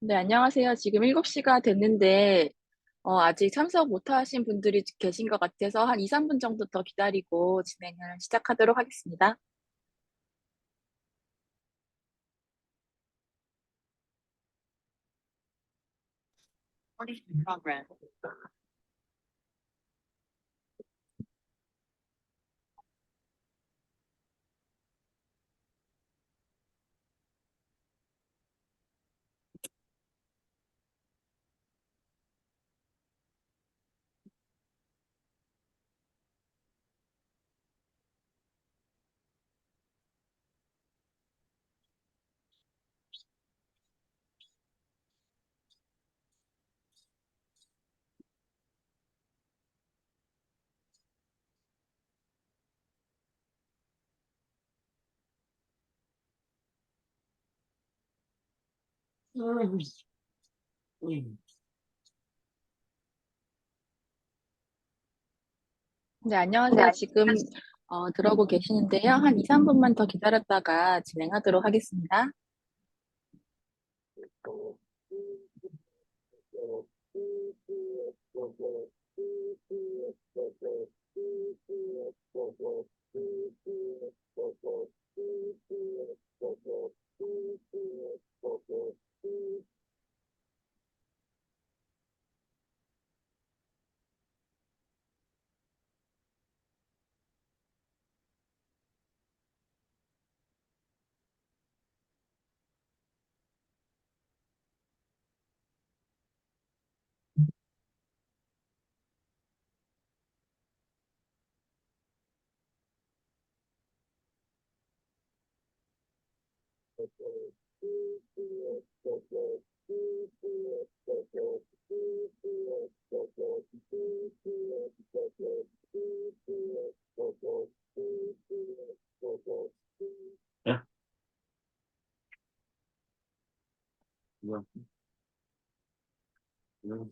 네, 안녕하세요. 지금 7시가 됐는데, 아직 참석 못 하신 분들이 계신 것 같아서 한 2, 3분 정도 더 기다리고 진행을 시작하도록 하겠습니다. Recording in progress. 네, 안녕하세요. 지금 들어오고 계시는데요. 한 2, 3분만 더 기다렸다가 진행하도록 하겠습니다. 야, 이거, 이거.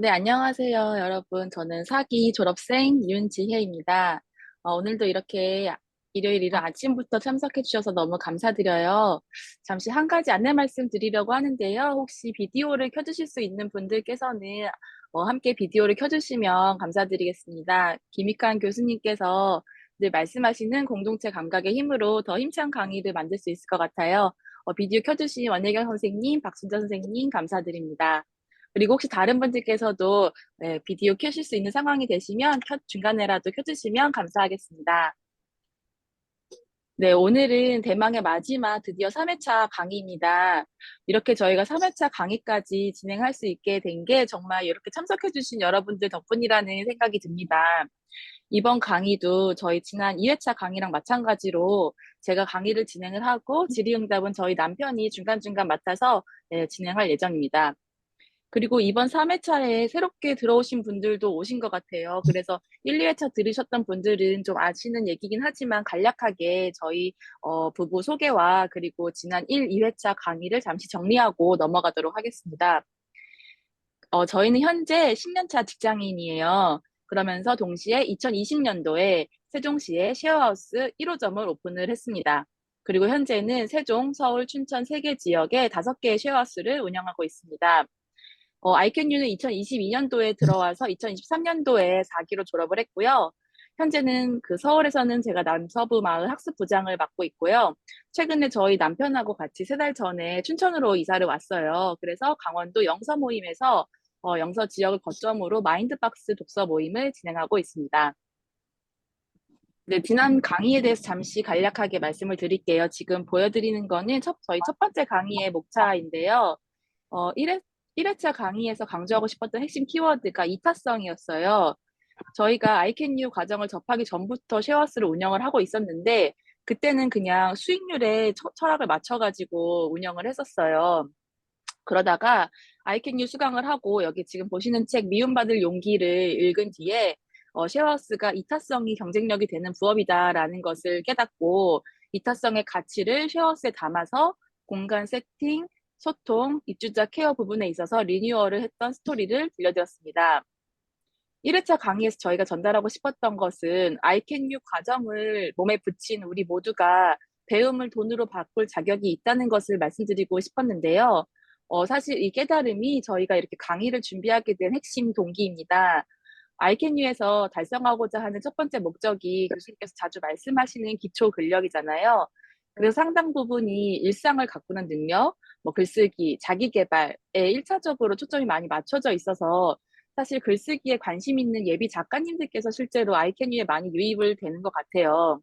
네, 안녕하세요, 여러분. 저는 사기 졸업생 윤지혜입니다. 오늘도 이렇게 일요일 아침부터 참석해 주셔서 너무 감사드려요. 잠시 한 가지 안내 말씀 드리려고 하는데요. 혹시 비디오를 켜주실 수 있는 분들께서는 함께 비디오를 켜주시면 감사드리겠습니다. 김익환 교수님께서 늘 말씀하시는 공동체 감각의 힘으로 더 힘찬 강의를 만들 수 있을 것 같아요. 비디오 켜주신 원예경 선생님, 박순자 선생님 감사드립니다. 그리고 혹시 다른 분들께서도 네, 비디오 켜실 수 있는 상황이 되시면 중간에라도 켜주시면 감사하겠습니다. 네, 오늘은 대망의 마지막 드디어 3회차 강의입니다. 이렇게 저희가 3회차 강의까지 진행할 수 있게 된 게 정말 이렇게 참석해주신 여러분들 덕분이라는 생각이 듭니다. 이번 강의도 저희 지난 2회차 강의랑 마찬가지로 제가 강의를 진행을 하고 질의응답은 저희 남편이 중간중간 맡아서 네, 진행할 예정입니다. 그리고 이번 3회차에 새롭게 들어오신 분들도 오신 것 같아요. 그래서 1, 2회차 들으셨던 분들은 좀 아시는 얘기긴 하지만 간략하게 저희 부부 소개와 그리고 지난 1, 2회차 강의를 잠시 정리하고 넘어가도록 하겠습니다. 저희는 현재 10년차 직장인이에요. 그러면서 동시에 2020년도에 세종시에 쉐어하우스 1호점을 오픈을 했습니다. 그리고 현재는 세종, 서울, 춘천 3개 지역에 5개의 쉐어하우스를 운영하고 있습니다. 아이캔유는 2022년도에 들어와서 2023년도에 4기로 졸업을 했고요. 현재는 그 서울에서는 제가 남서부 마을 학습부장을 맡고 있고요. 최근에 저희 남편하고 같이 3달 전에 춘천으로 이사를 왔어요. 그래서 강원도 영서 모임에서 영서 지역을 거점으로 마인드박스 독서 모임을 진행하고 있습니다. 네, 지난 강의에 대해서 잠시 간략하게 말씀을 드릴게요. 지금 보여드리는 거는 저희 첫 번째 강의의 목차인데요. 1회차 강의에서 강조하고 싶었던 핵심 키워드가 이타성이었어요. 저희가 아이캔유 과정을 접하기 전부터 쉐어하우스를 운영을 하고 있었는데, 그때는 그냥 수익률에 철학을 맞춰가지고 운영을 했었어요. 그러다가 아이캔유 수강을 하고 여기 지금 보시는 책 미움받을 용기를 읽은 뒤에 쉐어하우스가 이타성이 경쟁력이 되는 부업이다라는 것을 깨닫고 이타성의 가치를 쉐어하우스에 담아서 공간 세팅, 소통, 입주자 케어 부분에 있어서 리뉴얼을 했던 스토리를 들려드렸습니다. 1회차 강의에서 저희가 전달하고 싶었던 것은 아이캔유 과정을 몸에 붙인 우리 모두가 배움을 돈으로 바꿀 자격이 있다는 것을 말씀드리고 싶었는데요. 사실 이 깨달음이 저희가 이렇게 강의를 준비하게 된 핵심 동기입니다. 아이캔유에서 달성하고자 하는 첫 번째 목적이 교수님께서 자주 말씀하시는 기초 근력이잖아요. 그래서 상당 부분이 일상을 가꾸는 능력, 뭐 글쓰기, 자기 개발에 1차적으로 초점이 많이 맞춰져 있어서 사실 글쓰기에 관심 있는 예비 작가님들께서 실제로 아이캐뉴에 많이 유입을 되는 것 같아요.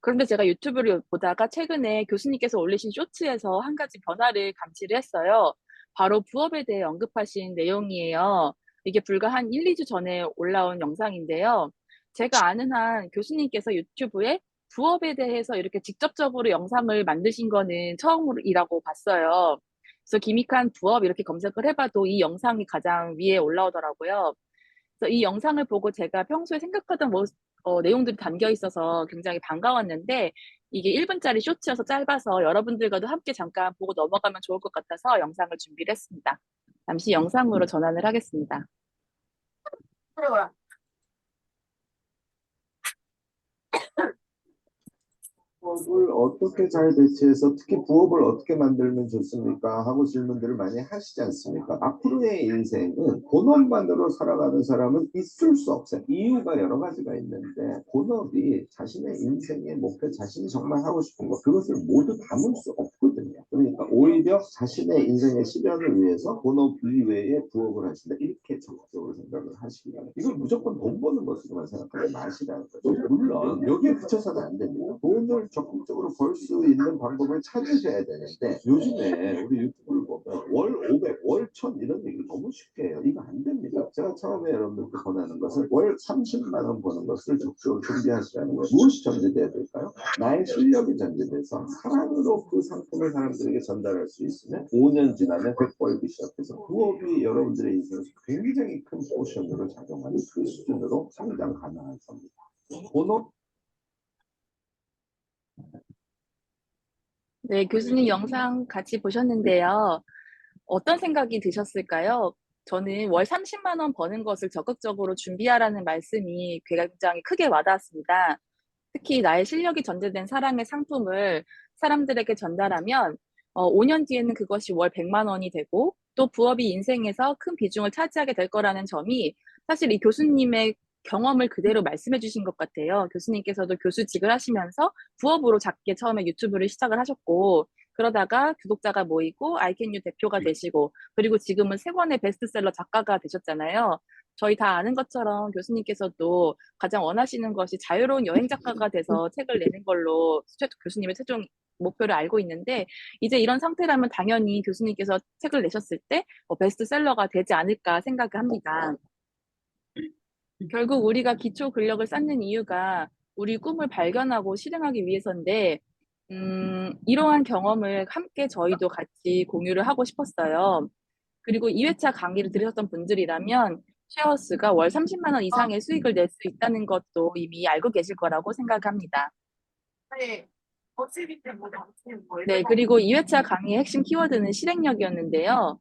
그런데 제가 유튜브를 보다가 최근에 교수님께서 올리신 쇼츠에서 한 가지 변화를 감지를 했어요. 바로 부업에 대해 언급하신 내용이에요. 이게 불과 한 1, 2주 전에 올라온 영상인데요. 제가 아는 한 교수님께서 유튜브에 부업에 대해서 이렇게 직접적으로 영상을 만드신 거는 처음이라고 봤어요. 그래서 김익한 부업 이렇게 검색을 해봐도 이 영상이 가장 위에 올라오더라고요. 그래서 이 영상을 보고 제가 평소에 생각하던 내용들이 담겨 있어서 굉장히 반가웠는데 이게 1분짜리 쇼츠여서 짧아서 여러분들과도 함께 잠깐 보고 넘어가면 좋을 것 같아서 영상을 준비를 했습니다. 잠시 영상으로 전환을 하겠습니다. 부업을 어떻게 잘 배치해서 특히 부업을 어떻게 만들면 좋습니까? 하고 질문들을 많이 하시지 않습니까? 앞으로의 인생은 본업만으로 살아가는 사람은 있을 수 없어요. 이유가 여러 가지가 있는데 본업이 자신의 인생의 목표, 자신이 정말 하고 싶은 것 그것을 모두 담을 수 없거든요. 그러니까 오히려 자신의 인생의 실현을 위해서 본업 이외에 부업을 하신다. 이렇게 적극적으로 생각을 하시기 바랍니다. 이걸 무조건 돈 버는 것으로만 생각하지 마시라는 거죠. 물론 여기에 그쳐서는 안 됩니다. 돈을 적극적으로 벌 수 있는 방법을 찾으셔야 되는데 요즘에 우리 유튜브를 보면 월 500, 월 1000 이런 얘기를 너무 쉽게 해요. 이거 안 됩니다. 제가 처음에 여러분들께 권하는 것은 월 30만 원 버는 것을 적극적으로 준비하시라는 거예요. 무엇이 전제돼야 될까요? 나의 실력이 전제돼서 사랑으로 그 상품을 사람들에게 전달할 수 있으면 5년 지나면 100 벌기 시작해서 부업이 여러분들의 인생에서 굉장히 큰 포션으로 작용하는 그 수준으로 성장 가능할 겁니다. 본업 네, 교수님 영상 같이 보셨는데요. 어떤 생각이 드셨을까요? 저는 월 30만 원 버는 것을 적극적으로 준비하라는 말씀이 굉장히 크게 와닿았습니다. 특히 나의 실력이 전제된 사랑의 상품을 사람들에게 전달하면 5년 뒤에는 그것이 월 100만 원이 되고 또 부업이 인생에서 큰 비중을 차지하게 될 거라는 점이 사실 이 교수님의 경험을 그대로 말씀해 주신 것 같아요. 교수님께서도 교수직을 하시면서 부업으로 작게 처음에 유튜브를 시작을 하셨고 그러다가 구독자가 모이고 아이캔유 대표가 되시고 그리고 지금은 세 권의 베스트셀러 작가가 되셨잖아요. 저희 다 아는 것처럼 교수님께서도 가장 원하시는 것이 자유로운 여행 작가가 돼서 책을 내는 걸로 교수님의 최종 목표를 알고 있는데 이제 이런 상태라면 당연히 교수님께서 책을 내셨을 때 베스트셀러가 되지 않을까 생각을 합니다. 결국 우리가 기초 근력을 쌓는 이유가 우리 꿈을 발견하고 실행하기 위해서인데 이러한 경험을 함께 저희도 같이 공유를 하고 싶었어요. 그리고 2회차 강의를 들으셨던 분들이라면 쉐어스가 월 30만 원 이상의 수익을 낼 수 있다는 것도 이미 알고 계실 거라고 생각합니다. 네, 그리고 2회차 강의의 핵심 키워드는 실행력이었는데요.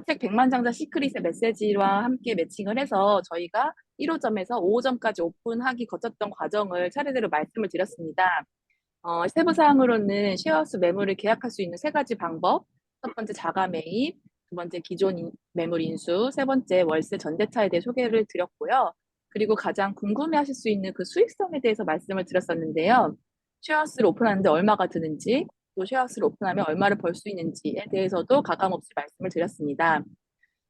책 100만 장자 시크릿의 메시지와 함께 매칭을 해서 저희가 1호점에서 5호점까지 오픈하기 거쳤던 과정을 차례대로 말씀을 드렸습니다. 세부 사항으로는 쉐어하우스 매물을 계약할 수 있는 세 가지 방법. 첫 번째 자가 매입, 두 번째 기존 매물 인수, 세 번째 월세 전대차에 대해 소개를 드렸고요. 그리고 가장 궁금해하실 수 있는 그 수익성에 대해서 말씀을 드렸었는데요. 쉐어하우스를 오픈하는데 얼마가 드는지, 또 쉐어하우스를 오픈하면 얼마를 벌 수 있는지에 대해서도 가감없이 말씀을 드렸습니다.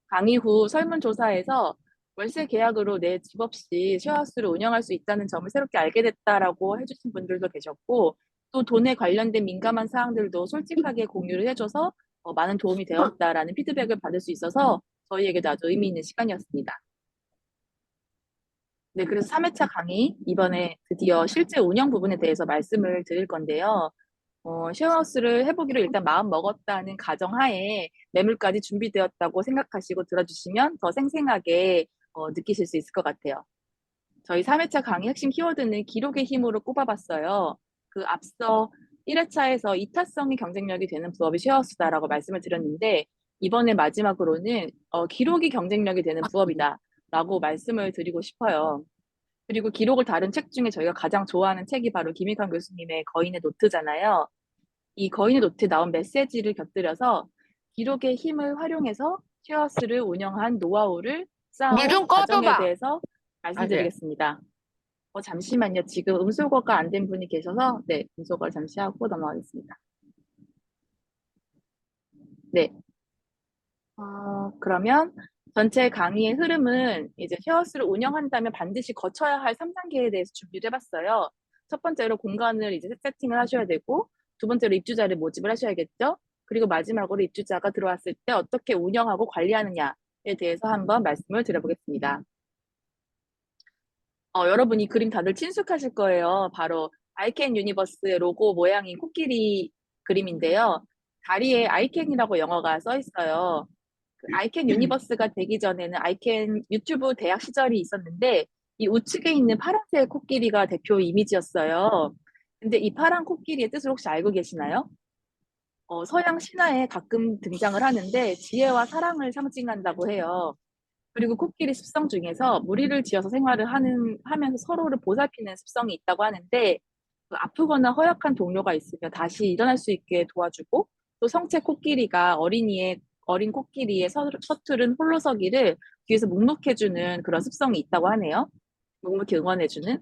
강의 후 설문조사에서 월세 계약으로 내 집 없이 쉐어하우스를 운영할 수 있다는 점을 새롭게 알게 됐다라고 해주신 분들도 계셨고 또 돈에 관련된 민감한 사항들도 솔직하게 공유를 해줘서 많은 도움이 되었다라는 피드백을 받을 수 있어서 저희에게도 아주 의미 있는 시간이었습니다. 네, 그래서 3회차 강의 이번에 드디어 실제 운영 부분에 대해서 말씀을 드릴 건데요. 쉐어하우스를 해보기로 일단 마음 먹었다는 가정하에 매물까지 준비되었다고 생각하시고 들어주시면 더 생생하게 느끼실 수 있을 것 같아요. 저희 3회차 강의 핵심 키워드는 기록의 힘으로 꼽아봤어요. 그 앞서 1회차에서 이타성이 경쟁력이 되는 부업이 쉐어하우스다라고 말씀을 드렸는데 이번에 마지막으로는 기록이 경쟁력이 되는 부업이다라고 말씀을 드리고 싶어요. 그리고 기록을 다룬 책 중에 저희가 가장 좋아하는 책이 바로 김익환 교수님의 거인의 노트잖아요. 이 거인의 노트에 나온 메시지를 곁들여서 기록의 힘을 활용해서 쉐어하우스를 운영한 노하우를 물 쌓아온 좀 과정에 꺼줘봐. 대해서 아, 네. 말씀드리겠습니다. 잠시만요. 지금 음소거가 안 된 분이 계셔서 네, 음소거를 잠시 하고 넘어가겠습니다. 네. 그러면 전체 강의의 흐름은 이제 쉐어하우스를 운영한다면 반드시 거쳐야 할 3단계에 대해서 준비를 해봤어요. 첫 번째로 공간을 이제 세팅을 하셔야 되고, 두 번째로 입주자를 모집을 하셔야겠죠. 그리고 마지막으로 입주자가 들어왔을 때 어떻게 운영하고 관리하느냐에 대해서 한번 말씀을 드려보겠습니다. 여러분 이 그림 다들 친숙하실 거예요. 바로 아이캔 유니버스의 로고 모양인 코끼리 그림인데요. 다리에 아이캔이라고 영어가 써 있어요. 그 아이캔 유니버스가 되기 전에는 아이캔 유튜브 대학 시절이 있었는데 이 우측에 있는 파란색 코끼리가 대표 이미지였어요. 근데 이 파란 코끼리의 뜻을 혹시 알고 계시나요? 서양 신화에 가끔 등장을 하는데 지혜와 사랑을 상징한다고 해요. 그리고 코끼리 습성 중에서 무리를 지어서 생활을 하면서 서로를 보살피는 습성이 있다고 하는데 그 아프거나 허약한 동료가 있으면 다시 일어날 수 있게 도와주고 또 성체 코끼리가 어린 코끼리의 서투른 홀로서기를 뒤에서 묵묵해주는 그런 습성이 있다고 하네요. 묵묵히 응원해주는.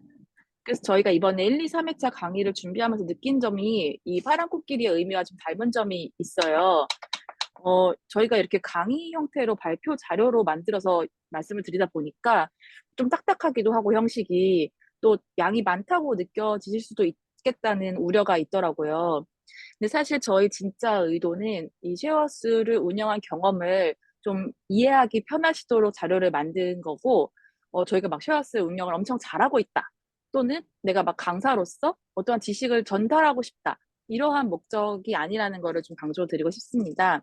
그래서 저희가 이번에 1, 2, 3회차 강의를 준비하면서 느낀 점이 이 파란 코끼리의 의미와 좀 닮은 점이 있어요. 저희가 이렇게 강의 형태로 발표 자료로 만들어서 말씀을 드리다 보니까 좀 딱딱하기도 하고 형식이 또 양이 많다고 느껴지실 수도 있겠다는 우려가 있더라고요. 근데 사실 저희 진짜 의도는 이 쉐어하우스를 운영한 경험을 좀 이해하기 편하시도록 자료를 만든 거고, 저희가 막 쉐어하우스 운영을 엄청 잘하고 있다. 또는 내가 막 강사로서 어떠한 지식을 전달하고 싶다. 이러한 목적이 아니라는 거를 좀 강조드리고 싶습니다.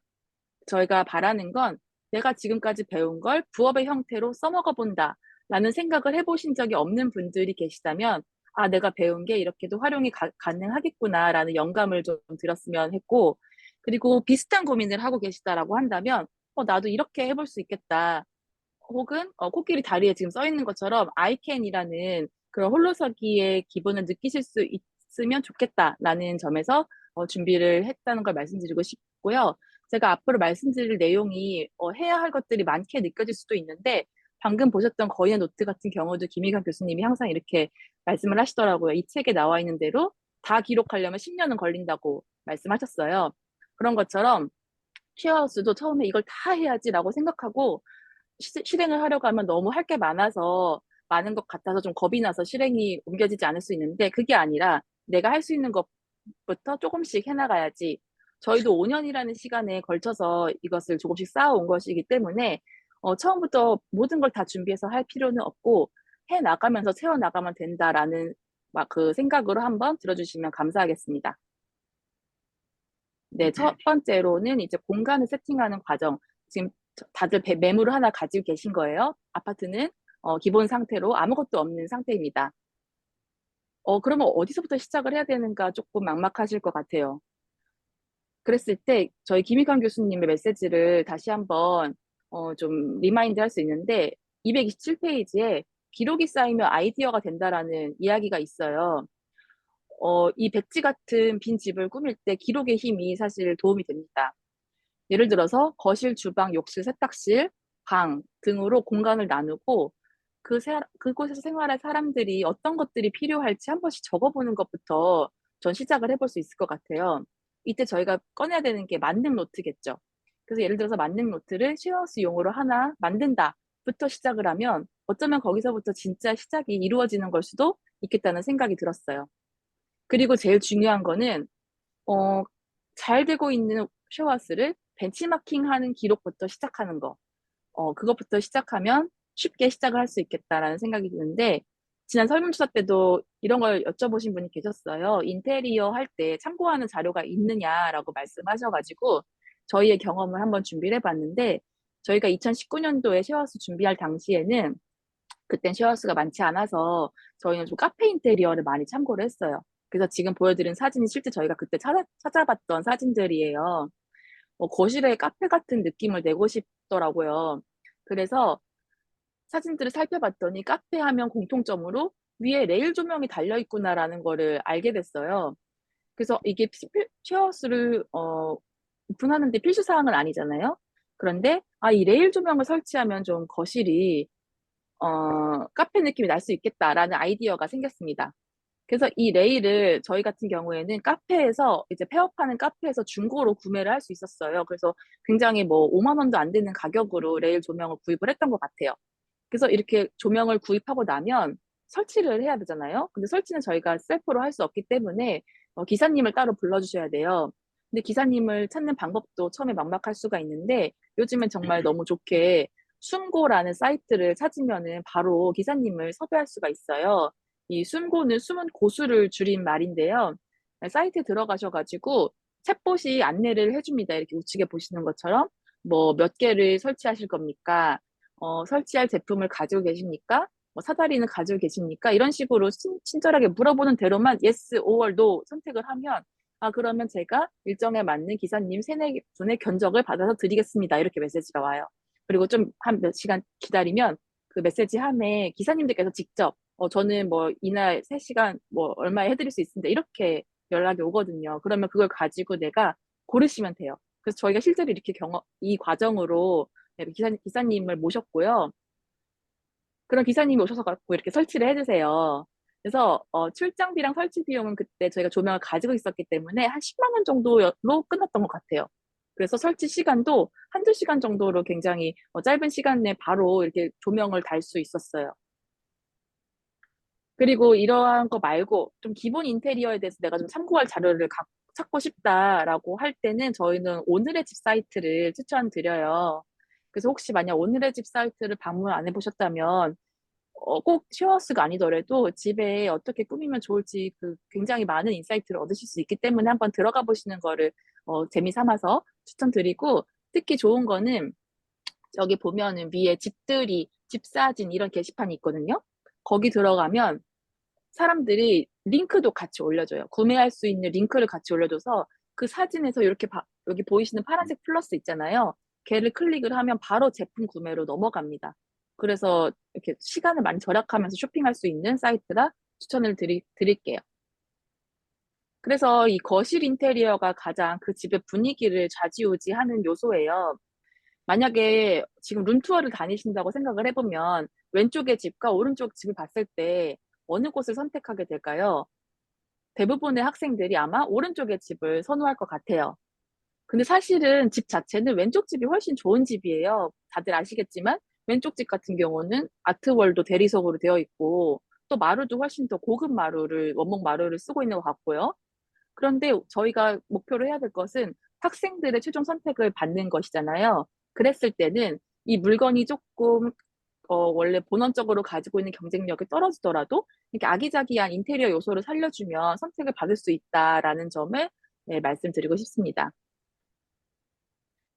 저희가 바라는 건 내가 지금까지 배운 걸 부업의 형태로 써먹어 본다 라는 생각을 해보신 적이 없는 분들이 계시다면 아, 내가 배운 게 이렇게도 활용이 가능하겠구나 라는 영감을 좀 들었으면 했고 그리고 비슷한 고민을 하고 계시다라고 한다면 나도 이렇게 해볼 수 있겠다. 혹은 코끼리 다리에 지금 써 있는 것처럼 I can이라는 그런 홀로서기의 기분을 느끼실 수 있으면 좋겠다라는 점에서 준비를 했다는 걸 말씀드리고 싶고요. 제가 앞으로 말씀드릴 내용이 해야 할 것들이 많게 느껴질 수도 있는데 방금 보셨던 거인의 노트 같은 경우도 김희경 교수님이 항상 이렇게 말씀을 하시더라고요. 이 책에 나와 있는 대로 다 기록하려면 10년은 걸린다고 말씀하셨어요. 그런 것처럼 쉐어하우스도 처음에 이걸 다 해야지라고 생각하고 실행을 하려고 하면 너무 할 게 많아서 많은 것 같아서 좀 겁이 나서 실행이 옮겨지지 않을 수 있는데 그게 아니라 내가 할 수 있는 것부터 조금씩 해나가야지. 저희도 5년이라는 시간에 걸쳐서 이것을 조금씩 쌓아온 것이기 때문에 처음부터 모든 걸 다 준비해서 할 필요는 없고 해 나가면서 채워 나가면 된다라는 막 그 생각으로 한번 들어주시면 감사하겠습니다. 네, 첫 번째로는 이제 공간을 세팅하는 과정. 지금 다들 매물을 하나 가지고 계신 거예요. 아파트는 기본 상태로 아무것도 없는 상태입니다. 그러면 어디서부터 시작을 해야 되는가 조금 막막하실 것 같아요. 그랬을 때 저희 김익환 교수님의 메시지를 다시 한번 좀 리마인드 할 수 있는데 227페이지에 기록이 쌓이면 아이디어가 된다라는 이야기가 있어요. 이 백지 같은 빈 집을 꾸밀 때 기록의 힘이 사실 도움이 됩니다. 예를 들어서 거실, 주방, 욕실, 세탁실, 방 등으로 공간을 나누고 그곳에서 생활할 사람들이 어떤 것들이 필요할지 한 번씩 적어보는 것부터 전 시작을 해볼 수 있을 것 같아요. 이때 저희가 꺼내야 되는 게 만능 노트겠죠. 그래서 예를 들어서 만능 노트를 쉐어하우스용으로 하나 만든다부터 시작을 하면 어쩌면 거기서부터 진짜 시작이 이루어지는 걸 수도 있겠다는 생각이 들었어요. 그리고 제일 중요한 거는 어, 잘 되고 있는 쉐어하우스를 벤치마킹하는 기록부터 시작하는 거. 그것부터 시작하면 쉽게 시작을 할 수 있겠다라는 생각이 드는데 지난 설문조사 때도 이런 걸 여쭤보신 분이 계셨어요. 인테리어 할 때 참고하는 자료가 있느냐라고 말씀하셔가지고 저희의 경험을 한번 준비를 해봤는데 저희가 2019년도에 쉐어하우스 준비할 당시에는 그땐 쉐어하우스가 많지 않아서 저희는 좀 카페 인테리어를 많이 참고를 했어요. 그래서 지금 보여드린 사진이 실제 저희가 그때 찾아봤던 사진들이에요. 거실에 카페 같은 느낌을 내고 싶더라고요. 그래서 사진들을 살펴봤더니 카페 하면 공통점으로 위에 레일 조명이 달려 있구나라는 거를 알게 됐어요. 그래서 이게 쉐어하우스를 오픈하는데 필수 사항은 아니잖아요. 그런데 이 레일 조명을 설치하면 좀 거실이 카페 느낌이 날 수 있겠다라는 아이디어가 생겼습니다. 그래서 이 레일을 저희 같은 경우에는 카페에서 이제 폐업하는 카페에서 중고로 구매를 할 수 있었어요. 그래서 굉장히 뭐 5만 원도 안 되는 가격으로 레일 조명을 구입을 했던 것 같아요. 그래서 이렇게 조명을 구입하고 나면 설치를 해야 되잖아요. 근데 설치는 저희가 셀프로 할 수 없기 때문에 기사님을 따로 불러주셔야 돼요. 근데 기사님을 찾는 방법도 처음에 막막할 수가 있는데 요즘엔 정말 너무 좋게 숨고라는 사이트를 찾으면은 바로 기사님을 섭외할 수가 있어요. 이 숨고는 숨은 고수를 줄인 말인데요. 사이트에 들어가셔가지고 챗봇이 안내를 해줍니다. 이렇게 우측에 보시는 것처럼 뭐 몇 개를 설치하실 겁니까? 설치할 제품을 가지고 계십니까? 뭐 사다리는 가지고 계십니까? 이런 식으로 친절하게 물어보는 대로만 yes or no 선택을 하면 그러면 제가 일정에 맞는 기사님 세네 분의 견적을 받아서 드리겠습니다. 이렇게 메시지가 와요. 그리고 좀 한 몇 시간 기다리면 그 메시지 함에 기사님들께서 직접 저는 뭐 이날 3시간 뭐 얼마에 해드릴 수 있습니다. 이렇게 연락이 오거든요. 그러면 그걸 가지고 내가 고르시면 돼요. 그래서 저희가 실제로 이렇게 이 과정으로 네, 기사님을 모셨고요. 그런 기사님이 오셔서 갖고 이렇게 설치를 해주세요. 그래서 출장비랑 설치 비용은 그때 저희가 조명을 가지고 있었기 때문에 한 10만 원 정도로 끝났던 것 같아요. 그래서 설치 시간도 한두 시간 정도로 굉장히 짧은 시간 내에 바로 이렇게 조명을 달 수 있었어요. 그리고 이러한 거 말고 좀 기본 인테리어에 대해서 내가 좀 참고할 자료를 찾고 싶다라고 할 때는 저희는 오늘의 집 사이트를 추천드려요. 그래서 혹시 만약 오늘의 집 사이트를 방문 안 해보셨다면 꼭 쉐어하우스가 아니더라도 집에 어떻게 꾸미면 좋을지 그 굉장히 많은 인사이트를 얻으실 수 있기 때문에 한번 들어가 보시는 거를 재미 삼아서 추천드리고 특히 좋은 거는 여기 보면은 위에 집들이, 집사진 이런 게시판이 있거든요. 거기 들어가면 사람들이 링크도 같이 올려줘요. 구매할 수 있는 링크를 같이 올려줘서 그 사진에서 이렇게 여기 보이시는 파란색 플러스 있잖아요. 걔를 클릭을 하면 바로 제품 구매로 넘어갑니다. 그래서 이렇게 시간을 많이 절약하면서 쇼핑할 수 있는 사이트라 추천을 드릴게요. 그래서 이 거실 인테리어가 가장 그 집의 분위기를 좌지우지하는 요소예요. 만약에 지금 룸투어를 다니신다고 생각을 해보면 왼쪽의 집과 오른쪽 집을 봤을 때 어느 곳을 선택하게 될까요? 대부분의 학생들이 아마 오른쪽의 집을 선호할 것 같아요. 근데 사실은 집 자체는 왼쪽 집이 훨씬 좋은 집이에요. 다들 아시겠지만 왼쪽 집 같은 경우는 아트월도 대리석으로 되어 있고 또 마루도 훨씬 더 고급 마루를 원목 마루를 쓰고 있는 것 같고요. 그런데 저희가 목표로 해야 될 것은 학생들의 최종 선택을 받는 것이잖아요. 그랬을 때는 이 물건이 조금 원래 본원적으로 가지고 있는 경쟁력이 떨어지더라도 이렇게 아기자기한 인테리어 요소를 살려주면 선택을 받을 수 있다라는 점을 네, 말씀드리고 싶습니다.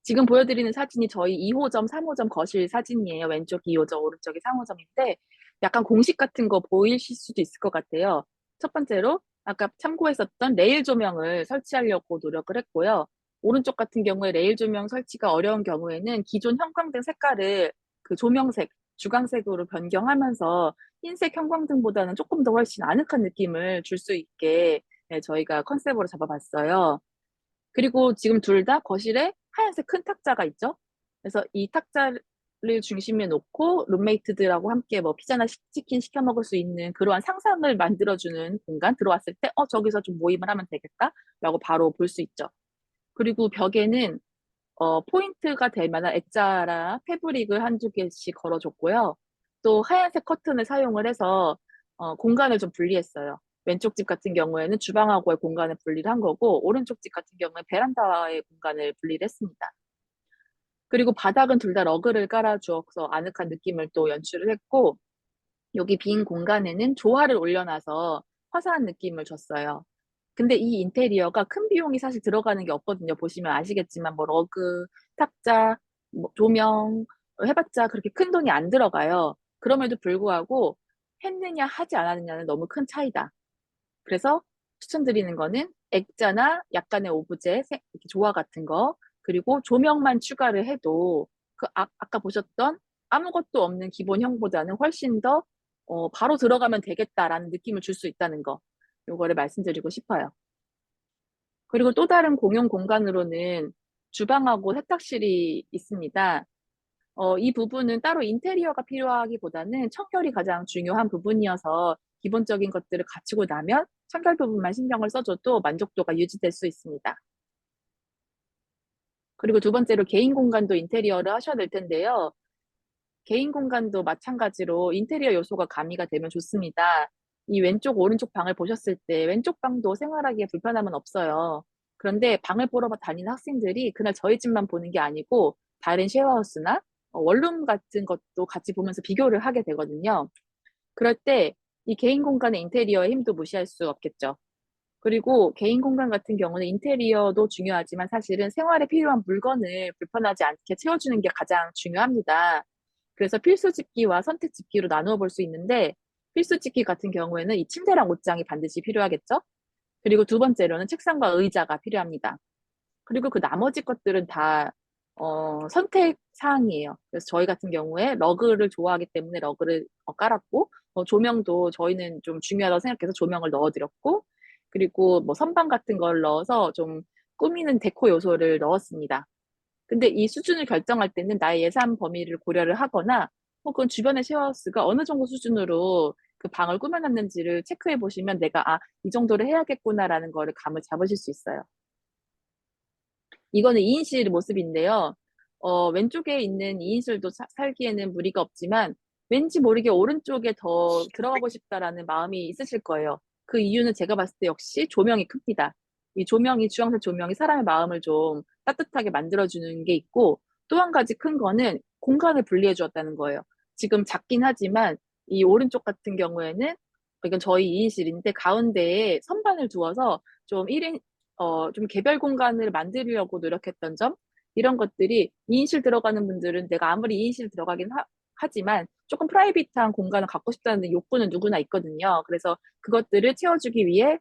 지금 보여드리는 사진이 저희 2호점, 3호점 거실 사진이에요. 왼쪽 2호점, 오른쪽이 3호점인데 약간 공식 같은 거 보이실 수도 있을 것 같아요. 첫 번째로 아까 참고했었던 레일 조명을 설치하려고 노력을 했고요. 오른쪽 같은 경우에 레일 조명 설치가 어려운 경우에는 기존 형광등 색깔을 그 조명색, 주광색으로 변경하면서 흰색 형광등보다는 조금 더 훨씬 아늑한 느낌을 줄 수 있게 네, 저희가 컨셉으로 잡아봤어요. 그리고 지금 둘 다 거실에 하얀색 큰 탁자가 있죠. 그래서 이 탁자를 중심에 놓고 룸메이트들하고 함께 뭐 피자나 치킨 시켜 먹을 수 있는 그러한 상상을 만들어주는 공간 들어왔을 때 저기서 좀 모임을 하면 되겠다라고 바로 볼 수 있죠. 그리고 벽에는 포인트가 될 만한 액자라 패브릭을 한두 개씩 걸어줬고요. 또 하얀색 커튼을 사용을 해서 공간을 좀 분리했어요. 왼쪽 집 같은 경우에는 주방하고의 공간을 분리를 한 거고, 오른쪽 집 같은 경우에 베란다의 공간을 분리를 했습니다. 그리고 바닥은 둘 다 러그를 깔아주어서 아늑한 느낌을 또 연출을 했고, 여기 빈 공간에는 조화를 올려놔서 화사한 느낌을 줬어요. 근데 이 인테리어가 큰 비용이 사실 들어가는 게 없거든요. 보시면 아시겠지만 뭐 러그, 탁자, 뭐 조명 해봤자 그렇게 큰 돈이 안 들어가요. 그럼에도 불구하고 했느냐 하지 않았느냐는 너무 큰 차이다. 그래서 추천드리는 거는 액자나 약간의 오브제, 이렇게 조화 같은 거, 그리고 조명만 추가를 해도 아까 보셨던 아무것도 없는 기본형보다는 훨씬 더 바로 들어가면 되겠다라는 느낌을 줄 수 있다는 거. 요거를 말씀드리고 싶어요. 그리고 또 다른 공용 공간으로는 주방하고 세탁실이 있습니다. 이 부분은 따로 인테리어가 필요하기보다는 청결이 가장 중요한 부분이어서 기본적인 것들을 갖추고 나면 청결 부분만 신경을 써줘도 만족도가 유지될 수 있습니다. 그리고 두 번째로 개인 공간도 인테리어를 하셔야 될 텐데요. 개인 공간도 마찬가지로 인테리어 요소가 가미가 되면 좋습니다. 이 왼쪽, 오른쪽 방을 보셨을 때 왼쪽 방도 생활하기에 불편함은 없어요. 그런데 방을 보러 다니는 학생들이 그날 저희 집만 보는 게 아니고 다른 쉐어하우스나 원룸 같은 것도 같이 보면서 비교를 하게 되거든요. 그럴 때 이 개인 공간의 인테리어의 힘도 무시할 수 없겠죠. 그리고 개인 공간 같은 경우는 인테리어도 중요하지만 사실은 생활에 필요한 물건을 불편하지 않게 채워주는 게 가장 중요합니다. 그래서 필수 집기와 선택 집기로 나누어 볼 수 있는데 필수 집기 같은 경우에는 이 침대랑 옷장이 반드시 필요하겠죠? 그리고 두 번째로는 책상과 의자가 필요합니다. 그리고 그 나머지 것들은 다 선택 사항이에요. 그래서 저희 같은 경우에 러그를 좋아하기 때문에 러그를 깔았고 조명도 저희는 좀 중요하다고 생각해서 조명을 넣어드렸고 그리고 뭐 선반 같은 걸 넣어서 좀 꾸미는 데코 요소를 넣었습니다. 근데 이 수준을 결정할 때는 나의 예산 범위를 고려를 하거나 혹은 주변의 쉐어하우스가 어느 정도 수준으로 그 방을 꾸며놨는지를 체크해 보시면 내가 이 정도를 해야겠구나라는 거를 감을 잡으실 수 있어요. 이거는 2인실 모습인데요. 왼쪽에 있는 2인실도 살기에는 무리가 없지만 왠지 모르게 오른쪽에 더 들어가고 싶다라는 마음이 있으실 거예요. 그 이유는 제가 봤을 때 역시 조명이 큽니다. 이 조명이, 주황색 조명이 사람의 마음을 좀 따뜻하게 만들어주는 게 있고 또 한 가지 큰 거는 공간을 분리해 주었다는 거예요. 지금 작긴 하지만 이 오른쪽 같은 경우에는 이건 저희 2인실인데 가운데에 선반을 두어서 좀 1인, 좀 개별 공간을 만들려고 노력했던 점, 이런 것들이 2인실 들어가는 분들은 내가 아무리 2인실 들어가긴 하지만 조금 프라이빗한 공간을 갖고 싶다는 욕구는 누구나 있거든요. 그래서 그것들을 채워주기 위해,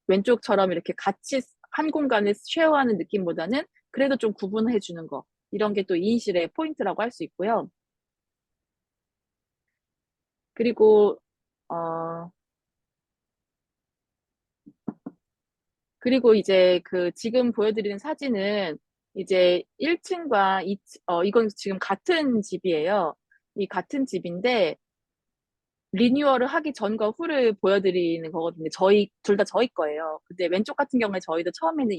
왼쪽처럼 이렇게 같이 한 공간을 쉐어하는 느낌보다는 그래도 좀 구분해 주는 거. 이런 게 또 2인실의 포인트라고 할 수 있고요. 그리고, 어, 그리고 이제 그 지금 보여드리는 사진은 이제 1층과 이건 지금 같은 집이에요. 이 같은 집인데 리뉴얼을 하기 전과 후를 보여드리는 거거든요. 둘 다 저희 거예요. 근데 왼쪽 같은 경우에 저희도 처음에는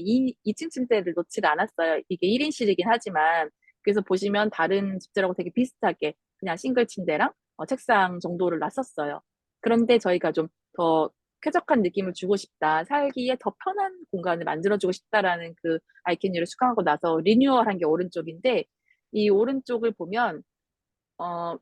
2층 침대를 놓지를 않았어요. 이게 1인실이긴 하지만. 그래서 보시면 다른 집들하고 되게 비슷하게 그냥 싱글 침대랑 책상 정도를 놨었어요. 그런데 저희가 좀 더 쾌적한 느낌을 주고 싶다. 살기에 더 편한 공간을 만들어주고 싶다라는 그 아이캐니를 수강하고 나서 리뉴얼한 게 오른쪽인데 이 오른쪽을 보면 어,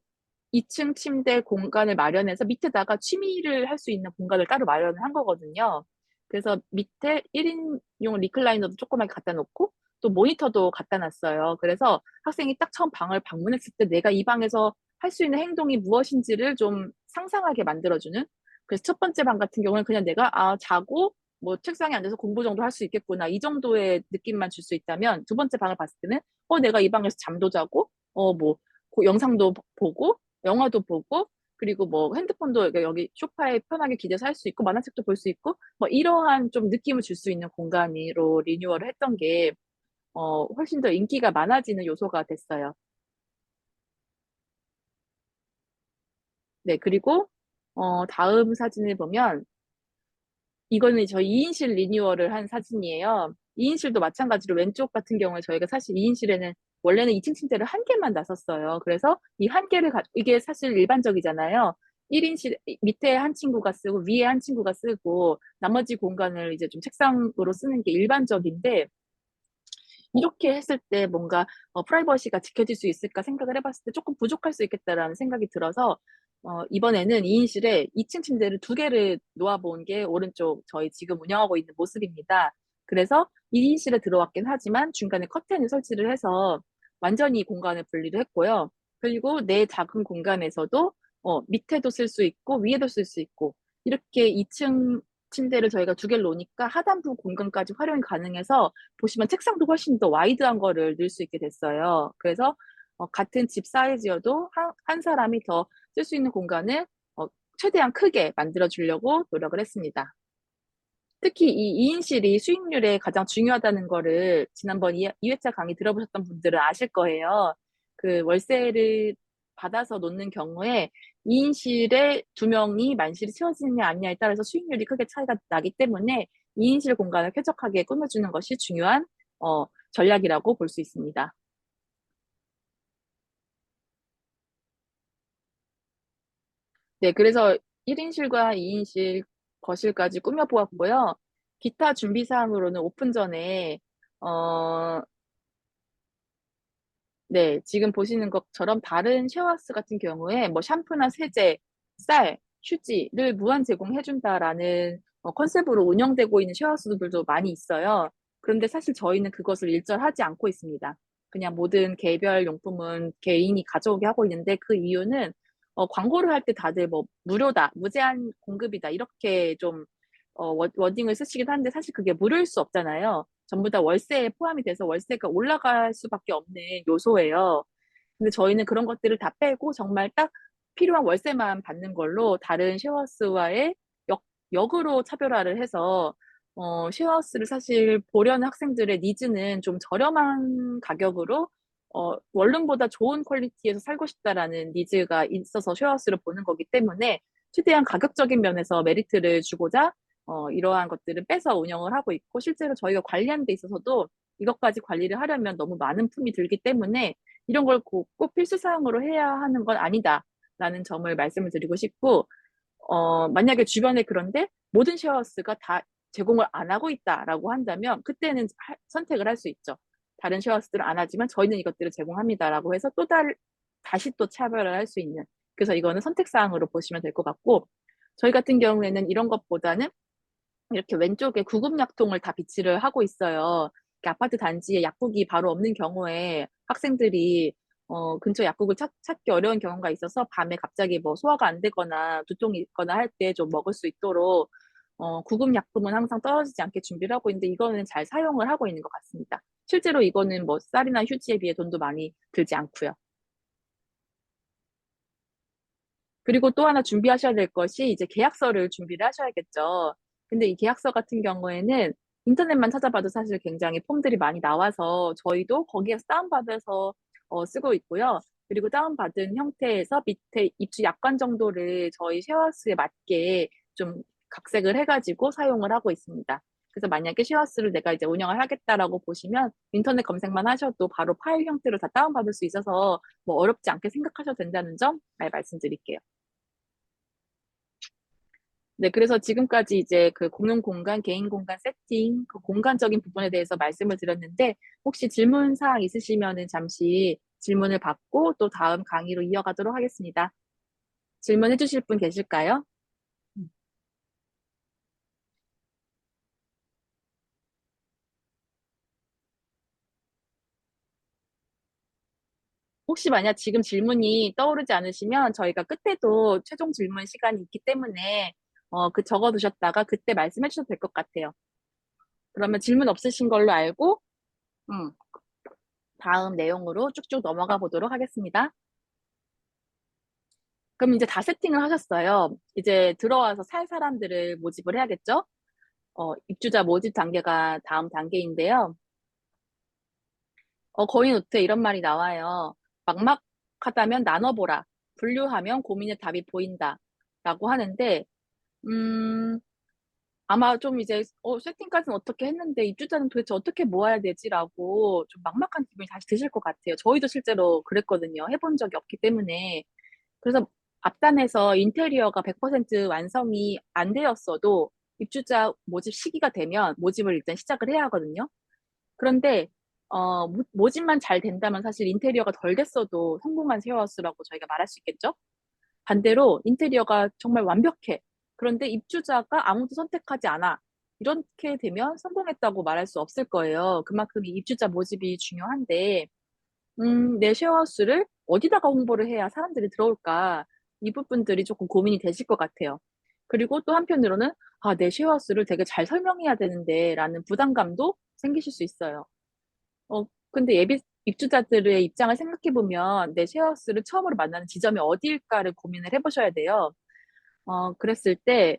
2층 침대 공간을 마련해서 밑에다가 취미를 할 수 있는 공간을 따로 마련을 한 거거든요. 그래서 밑에 1인용 리클라이너도 조그맣게 갖다 놓고 또 모니터도 갖다 놨어요. 그래서 학생이 딱 처음 방을 방문했을 때 내가 이 방에서 할 수 있는 행동이 무엇인지를 좀 상상하게 만들어주는. 그래서 첫 번째 방 같은 경우는 그냥 내가 자고 뭐 책상에 앉아서 공부 정도 할 수 있겠구나 이 정도의 느낌만 줄 수 있다면 두 번째 방을 봤을 때는 내가 이 방에서 잠도 자고 뭐 영상도 보고 영화도 보고 그리고 뭐 핸드폰도 여기 소파에 편하게 기대서 할 수 있고 만화책도 볼 수 있고 뭐 이러한 좀 느낌을 줄 수 있는 공간으로 리뉴얼을 했던 게 훨씬 더 인기가 많아지는 요소가 됐어요. 네, 그리고 다음 사진을 보면 이거는 저희 2인실 리뉴얼을 한 사진이에요. 2인실도 마찬가지로 왼쪽 같은 경우에 저희가 사실 2인실에는 원래는 2층 침대를 한 개만 놨었어요. 그래서 이 한 개를 이게 사실 일반적이잖아요. 1인실 밑에 한 친구가 쓰고 위에 한 친구가 쓰고 나머지 공간을 이제 좀 책상으로 쓰는 게 일반적인데 이렇게 했을 때 뭔가 프라이버시가 지켜질 수 있을까 생각을 해봤을 때 조금 부족할 수 있겠다라는 생각이 들어서 이번에는 2인실에 2층 침대를 2개를 놓아본 게 오른쪽 저희 지금 운영하고 있는 모습입니다. 그래서 2인실에 들어왔긴 하지만 중간에 커튼을 설치를 해서 완전히 공간을 분리를 했고요. 그리고 내 작은 공간에서도 밑에도 쓸 수 있고 위에도 쓸 수 있고 이렇게 2층 침대를 저희가 2개를 놓으니까 하단부 공간까지 활용이 가능해서 보시면 책상도 훨씬 더 와이드한 거를 넣을 수 있게 됐어요. 그래서 같은 집 사이즈여도 한 사람이 더 쓸 수 있는 공간을 최대한 크게 만들어 주려고 노력을 했습니다. 특히 이 2인실이 수익률에 가장 중요하다는 거를 지난번 2회차 강의 들어보셨던 분들은 아실 거예요. 그 월세를 받아서 놓는 경우에 2인실에 2명이 만실이 채워지느냐 아니냐에 따라서 수익률이 크게 차이가 나기 때문에 2인실 공간을 쾌적하게 꾸며주는 것이 중요한 전략이라고 볼 수 있습니다. 네, 그래서 1인실과 2인실 거실까지 꾸며보았고요. 기타 준비 사항으로는 오픈 전에, 어, 네, 지금 보시는 것처럼 다른 쉐어하우스 같은 경우에 뭐 샴푸나 세제, 쌀, 휴지를 무한 제공해준다라는 컨셉으로 운영되고 있는 쉐어하우스들도 많이 있어요. 그런데 사실 저희는 그것을 일절하지 않고 있습니다. 그냥 모든 개별 용품은 개인이 가져오게 하고 있는데 그 이유는 광고를 할 때 다들 뭐 무료다, 무제한 공급이다 이렇게 좀 워딩을 쓰시긴 하는데 사실 그게 무료일 수 없잖아요. 전부 다 월세에 포함이 돼서 월세가 올라갈 수밖에 없는 요소예요. 근데 저희는 그런 것들을 다 빼고 정말 딱 필요한 월세만 받는 걸로 다른 쉐어하우스와의 역으로 차별화를 해서 쉐어하우스를 사실 보려는 학생들의 니즈는 좀 저렴한 가격으로 원룸보다 좋은 퀄리티에서 살고 싶다라는 니즈가 있어서 쉐어하우스를 보는 거기 때문에 최대한 가격적인 면에서 메리트를 주고자 이러한 것들을 빼서 운영을 하고 있고 실제로 저희가 관리하는 데 있어서도 이것까지 관리를 하려면 너무 많은 품이 들기 때문에 이런 걸 꼭 필수 사항으로 해야 하는 건 아니다라는 점을 말씀을 드리고 싶고 만약에 주변에 그런데 모든 쉐어하우스가 다 제공을 안 하고 있다라고 한다면 그때는 선택을 할 수 있죠. 다른 쉐어하우스들은 안 하지만 저희는 이것들을 제공합니다라고 해서 다시 또 차별을 할 수 있는. 그래서 이거는 선택 사항으로 보시면 될 것 같고 저희 같은 경우에는 이런 것보다는 이렇게 왼쪽에 구급약통을 다 비치를 하고 있어요. 이렇게 아파트 단지에 약국이 바로 없는 경우에 학생들이 근처 약국을 찾기 어려운 경우가 있어서 밤에 갑자기 뭐 소화가 안 되거나 두통이 있거나 할 때 좀 먹을 수 있도록 구급약품은 항상 떨어지지 않게 준비를 하고 있는데 이거는 잘 사용을 하고 있는 것 같습니다. 실제로 이거는 뭐 쌀이나 휴지에 비해 돈도 많이 들지 않고요. 그리고 또 하나 준비하셔야 될 것이 이제 계약서를 준비를 하셔야겠죠. 근데 이 계약서 같은 경우에는 인터넷만 찾아봐도 사실 굉장히 폼들이 많이 나와서 저희도 거기에서 다운받아서 쓰고 있고요. 그리고 다운받은 형태에서 밑에 입주 약관 정도를 저희 쉐어하우스에 맞게 좀 각색을 해가지고 사용을 하고 있습니다. 그래서 만약에 쉐어하우스를 내가 이제 운영을 하겠다라고 보시면 인터넷 검색만 하셔도 바로 파일 형태로 다 다운받을 수 있어서 뭐 어렵지 않게 생각하셔도 된다는 점 말씀드릴게요. 네, 그래서 지금까지 이제 그 공용 공간, 개인 공간 세팅, 그 공간적인 부분에 대해서 말씀을 드렸는데, 혹시 질문 사항 있으시면은 잠시 질문을 받고 또 다음 강의로 이어가도록 하겠습니다. 질문해 주실 분 계실까요? 혹시 만약 지금 질문이 떠오르지 않으시면 저희가 끝에도 최종 질문 시간이 있기 때문에 그 적어두셨다가 그때 말씀해 주셔도 될 것 같아요. 그러면 질문 없으신 걸로 알고 음, 다음 내용으로 쭉쭉 넘어가 보도록 하겠습니다. 그럼 이제 다 세팅을 하셨어요. 이제 들어와서 살 사람들을 모집을 해야겠죠? 입주자 모집 단계가 다음 단계인데요. 거의 노트에 이런 말이 나와요. 막막하다면 나눠보라. 분류하면 고민의 답이 보인다. 라고 하는데, 음, 아마 좀 이제, 세팅까지는 어떻게 했는데, 입주자는 도대체 어떻게 모아야 되지라고 좀 막막한 기분이 다시 드실 것 같아요. 저희도 실제로 그랬거든요. 해본 적이 없기 때문에. 그래서 앞단에서 인테리어가 100% 완성이 안 되었어도 입주자 모집 시기가 되면 모집을 일단 시작을 해야 하거든요. 그런데 모집만 잘 된다면 사실 인테리어가 덜 됐어도 성공한 쉐어하우스라고 저희가 말할 수 있겠죠? 반대로 인테리어가 정말 완벽해. 그런데 입주자가 아무도 선택하지 않아. 이렇게 되면 성공했다고 말할 수 없을 거예요. 그만큼 이 입주자 모집이 중요한데, 내 쉐어하우스를 어디다가 홍보를 해야 사람들이 들어올까? 이 부분들이 조금 고민이 되실 것 같아요. 그리고 또 한편으로는, 아, 내 쉐어하우스를 되게 잘 설명해야 되는데, 라는 부담감도 생기실 수 있어요. 근데 입주자들의 입장을 생각해 보면 내 쉐어하우스를 처음으로 만나는 지점이 어디일까를 고민을 해보셔야 돼요. 그랬을 때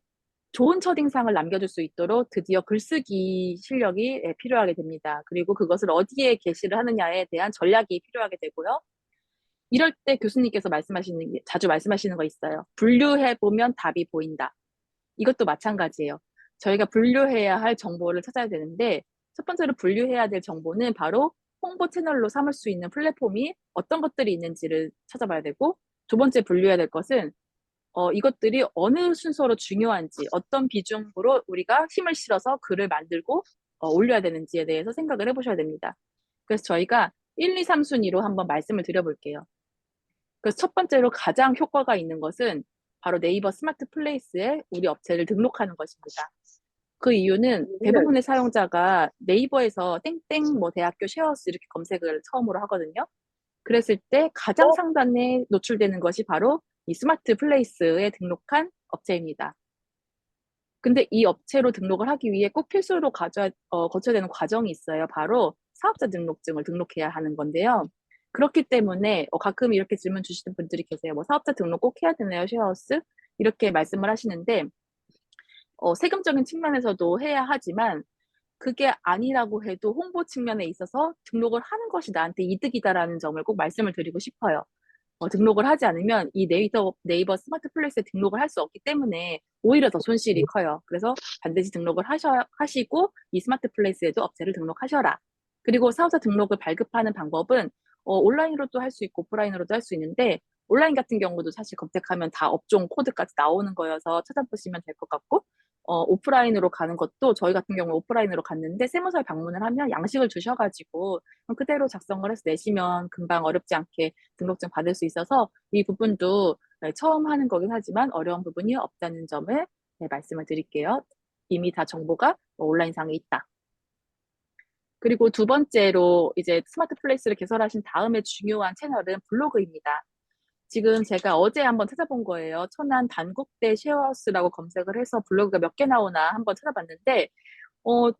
좋은 첫인상을 남겨줄 수 있도록 드디어 글쓰기 실력이 필요하게 됩니다. 그리고 그것을 어디에 게시를 하느냐에 대한 전략이 필요하게 되고요. 이럴 때 교수님께서 자주 말씀하시는 거 있어요. 분류해보면 답이 보인다. 이것도 마찬가지예요. 저희가 분류해야 할 정보를 찾아야 되는데, 첫 번째로 분류해야 될 정보는 바로 홍보 채널로 삼을 수 있는 플랫폼이 어떤 것들이 있는지를 찾아봐야 되고, 두 번째 분류해야 될 것은 이것들이 어느 순서로 중요한지, 어떤 비중으로 우리가 힘을 실어서 글을 만들고 올려야 되는지에 대해서 생각을 해보셔야 됩니다. 그래서 저희가 1, 2, 3순위로 한번 말씀을 드려볼게요. 그래서 첫 번째로 가장 효과가 있는 것은 바로 네이버 스마트 플레이스에 우리 업체를 등록하는 것입니다. 그 이유는 대부분의 사용자가 네이버에서 땡땡 뭐 대학교 쉐어스 이렇게 검색을 처음으로 하거든요. 그랬을 때 가장 상단에 노출되는 것이 바로 이 스마트 플레이스에 등록한 업체입니다. 근데 이 업체로 등록을 하기 위해 꼭 필수로 거쳐야 되는 과정이 있어요. 바로 사업자 등록증을 등록해야 하는 건데요. 그렇기 때문에 가끔 이렇게 질문 주시는 분들이 계세요. 뭐 사업자 등록 꼭 해야 되나요, 쉐어하우스? 이렇게 말씀을 하시는데 세금적인 측면에서도 해야 하지만 그게 아니라고 해도 홍보 측면에 있어서 등록을 하는 것이 나한테 이득이다라는 점을 꼭 말씀을 드리고 싶어요. 등록을 하지 않으면 이 네이버 스마트 플레이스에 등록을 할 수 없기 때문에 오히려 더 손실이 커요. 그래서 반드시 등록을 하시고 이 스마트 플레이스에도 업체를 등록하셔라. 그리고 사업자 등록을 발급하는 방법은 온라인으로도 할 수 있고 오프라인으로도 할 수 있는데 온라인 같은 경우도 사실 검색하면 다 업종 코드까지 나오는 거여서 찾아보시면 될 것 같고 오프라인으로 가는 것도 저희 같은 경우 오프라인으로 갔는데 세무서에 방문을 하면 양식을 주셔가지고 그대로 작성을 해서 내시면 금방 어렵지 않게 등록증 받을 수 있어서 이 부분도 처음 하는 거긴 하지만 어려운 부분이 없다는 점을 말씀을 드릴게요. 이미 다 정보가 온라인상에 있다. 그리고 두 번째로 이제 스마트 플레이스를 개설하신 다음에 중요한 채널은 블로그입니다. 지금 제가 어제 한번 찾아본 거예요. 천안 단국대 쉐어하우스라고 검색을 해서 블로그가 몇 개 나오나 한번 찾아봤는데, 어,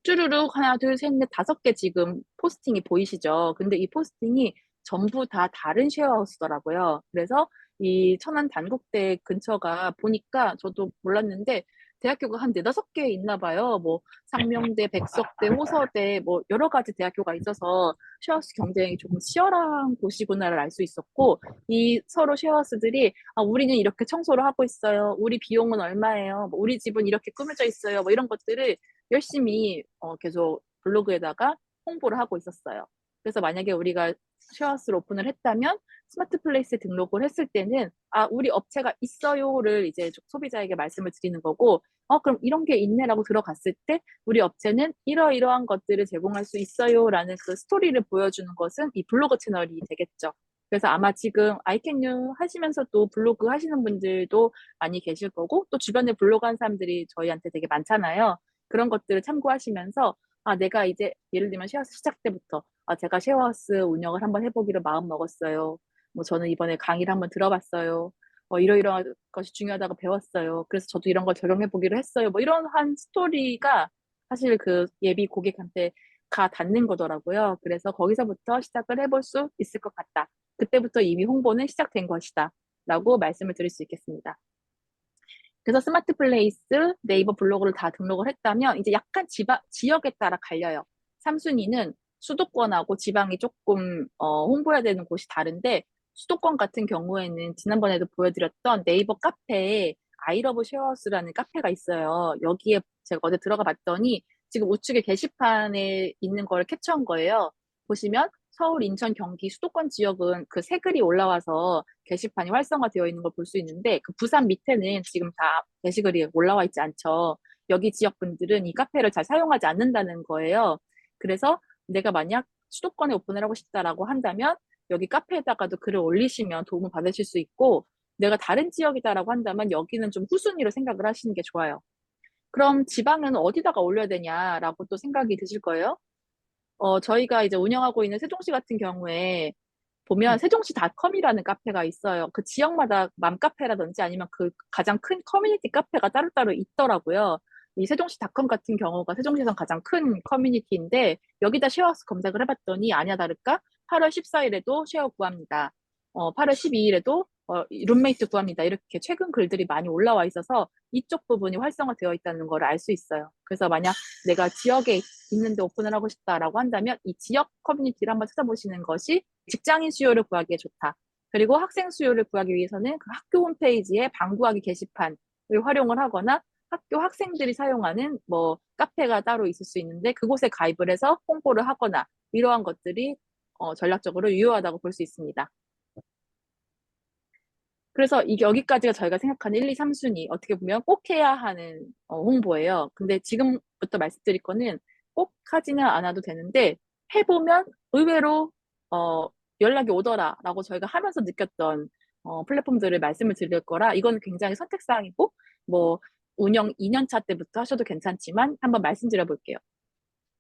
쭈루룩 하나, 둘, 셋, 넷, 5개 지금 포스팅이 보이시죠? 근데 이 포스팅이 전부 다 다른 쉐어하우스더라고요. 그래서 이 천안 단국대 근처가 보니까 저도 몰랐는데 대학교가 한 4-5개 있나 봐요. 뭐 상명대, 백석대, 호서대 뭐 여러 가지 대학교가 있어서 쉐어하우스 경쟁이 조금 치열한 곳이구나를 알 수 있었고 이 서로 쉐어하우스들이 우리는 이렇게 청소를 하고 있어요. 우리 비용은 얼마예요? 뭐 우리 집은 이렇게 꾸며져 있어요. 뭐 이런 것들을 열심히 계속 블로그에다가 홍보를 하고 있었어요. 그래서 만약에 우리가 쉐어하우스를 오픈을 했다면 스마트 플레이스에 등록을 했을 때는 우리 업체가 있어요를 이제 소비자에게 말씀을 드리는 거고 그럼 이런 게 있네라고 들어갔을 때 우리 업체는 이러이러한 것들을 제공할 수 있어요라는 그 스토리를 보여주는 것은 이 블로그 채널이 되겠죠. 그래서 아마 지금 아이캔유 하시면서도 블로그 하시는 분들도 많이 계실 거고 또 주변에 블로그 하는 사람들이 저희한테 되게 많잖아요. 그런 것들을 참고하시면서 내가 이제 예를 들면 쉐어하우스 시작 때부터 제가 쉐어하우스 운영을 한번 해보기로 마음 먹었어요. 뭐 저는 이번에 강의를 한번 들어봤어요. 이러이러한 것이 중요하다고 배웠어요. 그래서 저도 이런 걸 적용해보기로 했어요. 뭐 이러한 스토리가 사실 그 예비 고객한테 가 닿는 거더라고요. 그래서 거기서부터 시작을 해볼 수 있을 것 같다. 그때부터 이미 홍보는 시작된 것이다. 라고 말씀을 드릴 수 있겠습니다. 그래서 스마트 플레이스, 네이버 블로그를 다 등록을 했다면 이제 약간 지역에 따라 갈려요. 3순위는 수도권하고 지방이 조금 홍보해야 되는 곳이 다른데 수도권 같은 경우에는 지난번에도 보여드렸던 네이버 카페에 아이러브 쉐어하우스라는 카페가 있어요. 여기에 제가 어제 들어가 봤더니 지금 우측에 게시판에 있는 걸 캡처한 거예요. 보시면 서울, 인천, 경기, 수도권 지역은 그 새 글이 올라와서 게시판이 활성화되어 있는 걸 볼 수 있는데 그 부산 밑에는 지금 다 게시글이 올라와 있지 않죠. 여기 지역 분들은 이 카페를 잘 사용하지 않는다는 거예요. 그래서 내가 만약 수도권에 오픈을 하고 싶다라고 한다면 여기 카페에다가도 글을 올리시면 도움을 받으실 수 있고 내가 다른 지역이다라고 한다면 여기는 좀 후순위로 생각을 하시는 게 좋아요. 그럼 지방은 어디다가 올려야 되냐라고 또 생각이 드실 거예요. 저희가 이제 운영하고 있는 세종시 같은 경우에 보면 세종시닷컴이라는 카페가 있어요. 그 지역마다 맘카페라든지 아니면 그 가장 큰 커뮤니티 카페가 따로따로 있더라고요. 이 세종시닷컴 같은 경우가 세종시에서 가장 큰 커뮤니티인데 여기다 쉐어하우스 검색을 해봤더니 아냐 다를까 8월 14일에도 쉐어 구합니다. 8월 12일에도 룸메이트 구합니다. 이렇게 최근 글들이 많이 올라와 있어서 이쪽 부분이 활성화되어 있다는 걸 알 수 있어요. 그래서 만약 내가 지역에 있는데 오픈을 하고 싶다라고 한다면 이 지역 커뮤니티를 한번 찾아보시는 것이 직장인 수요를 구하기에 좋다. 그리고 학생 수요를 구하기 위해서는 그 학교 홈페이지에 방구하기 게시판을 활용을 하거나 학교 학생들이 사용하는 뭐 카페가 따로 있을 수 있는데 그곳에 가입을 해서 홍보를 하거나 이러한 것들이 전략적으로 유효하다고 볼 수 있습니다. 그래서 이게 여기까지가 저희가 생각하는 1, 2, 3순위 어떻게 보면 꼭 해야 하는 홍보예요. 근데 지금부터 말씀드릴 거는 꼭 하지는 않아도 되는데 해보면 의외로 연락이 오더라라고 저희가 하면서 느꼈던 플랫폼들을 말씀을 드릴 거라 이건 굉장히 선택사항이고 뭐 운영 2년 차 때부터 하셔도 괜찮지만 한번 말씀드려 볼게요.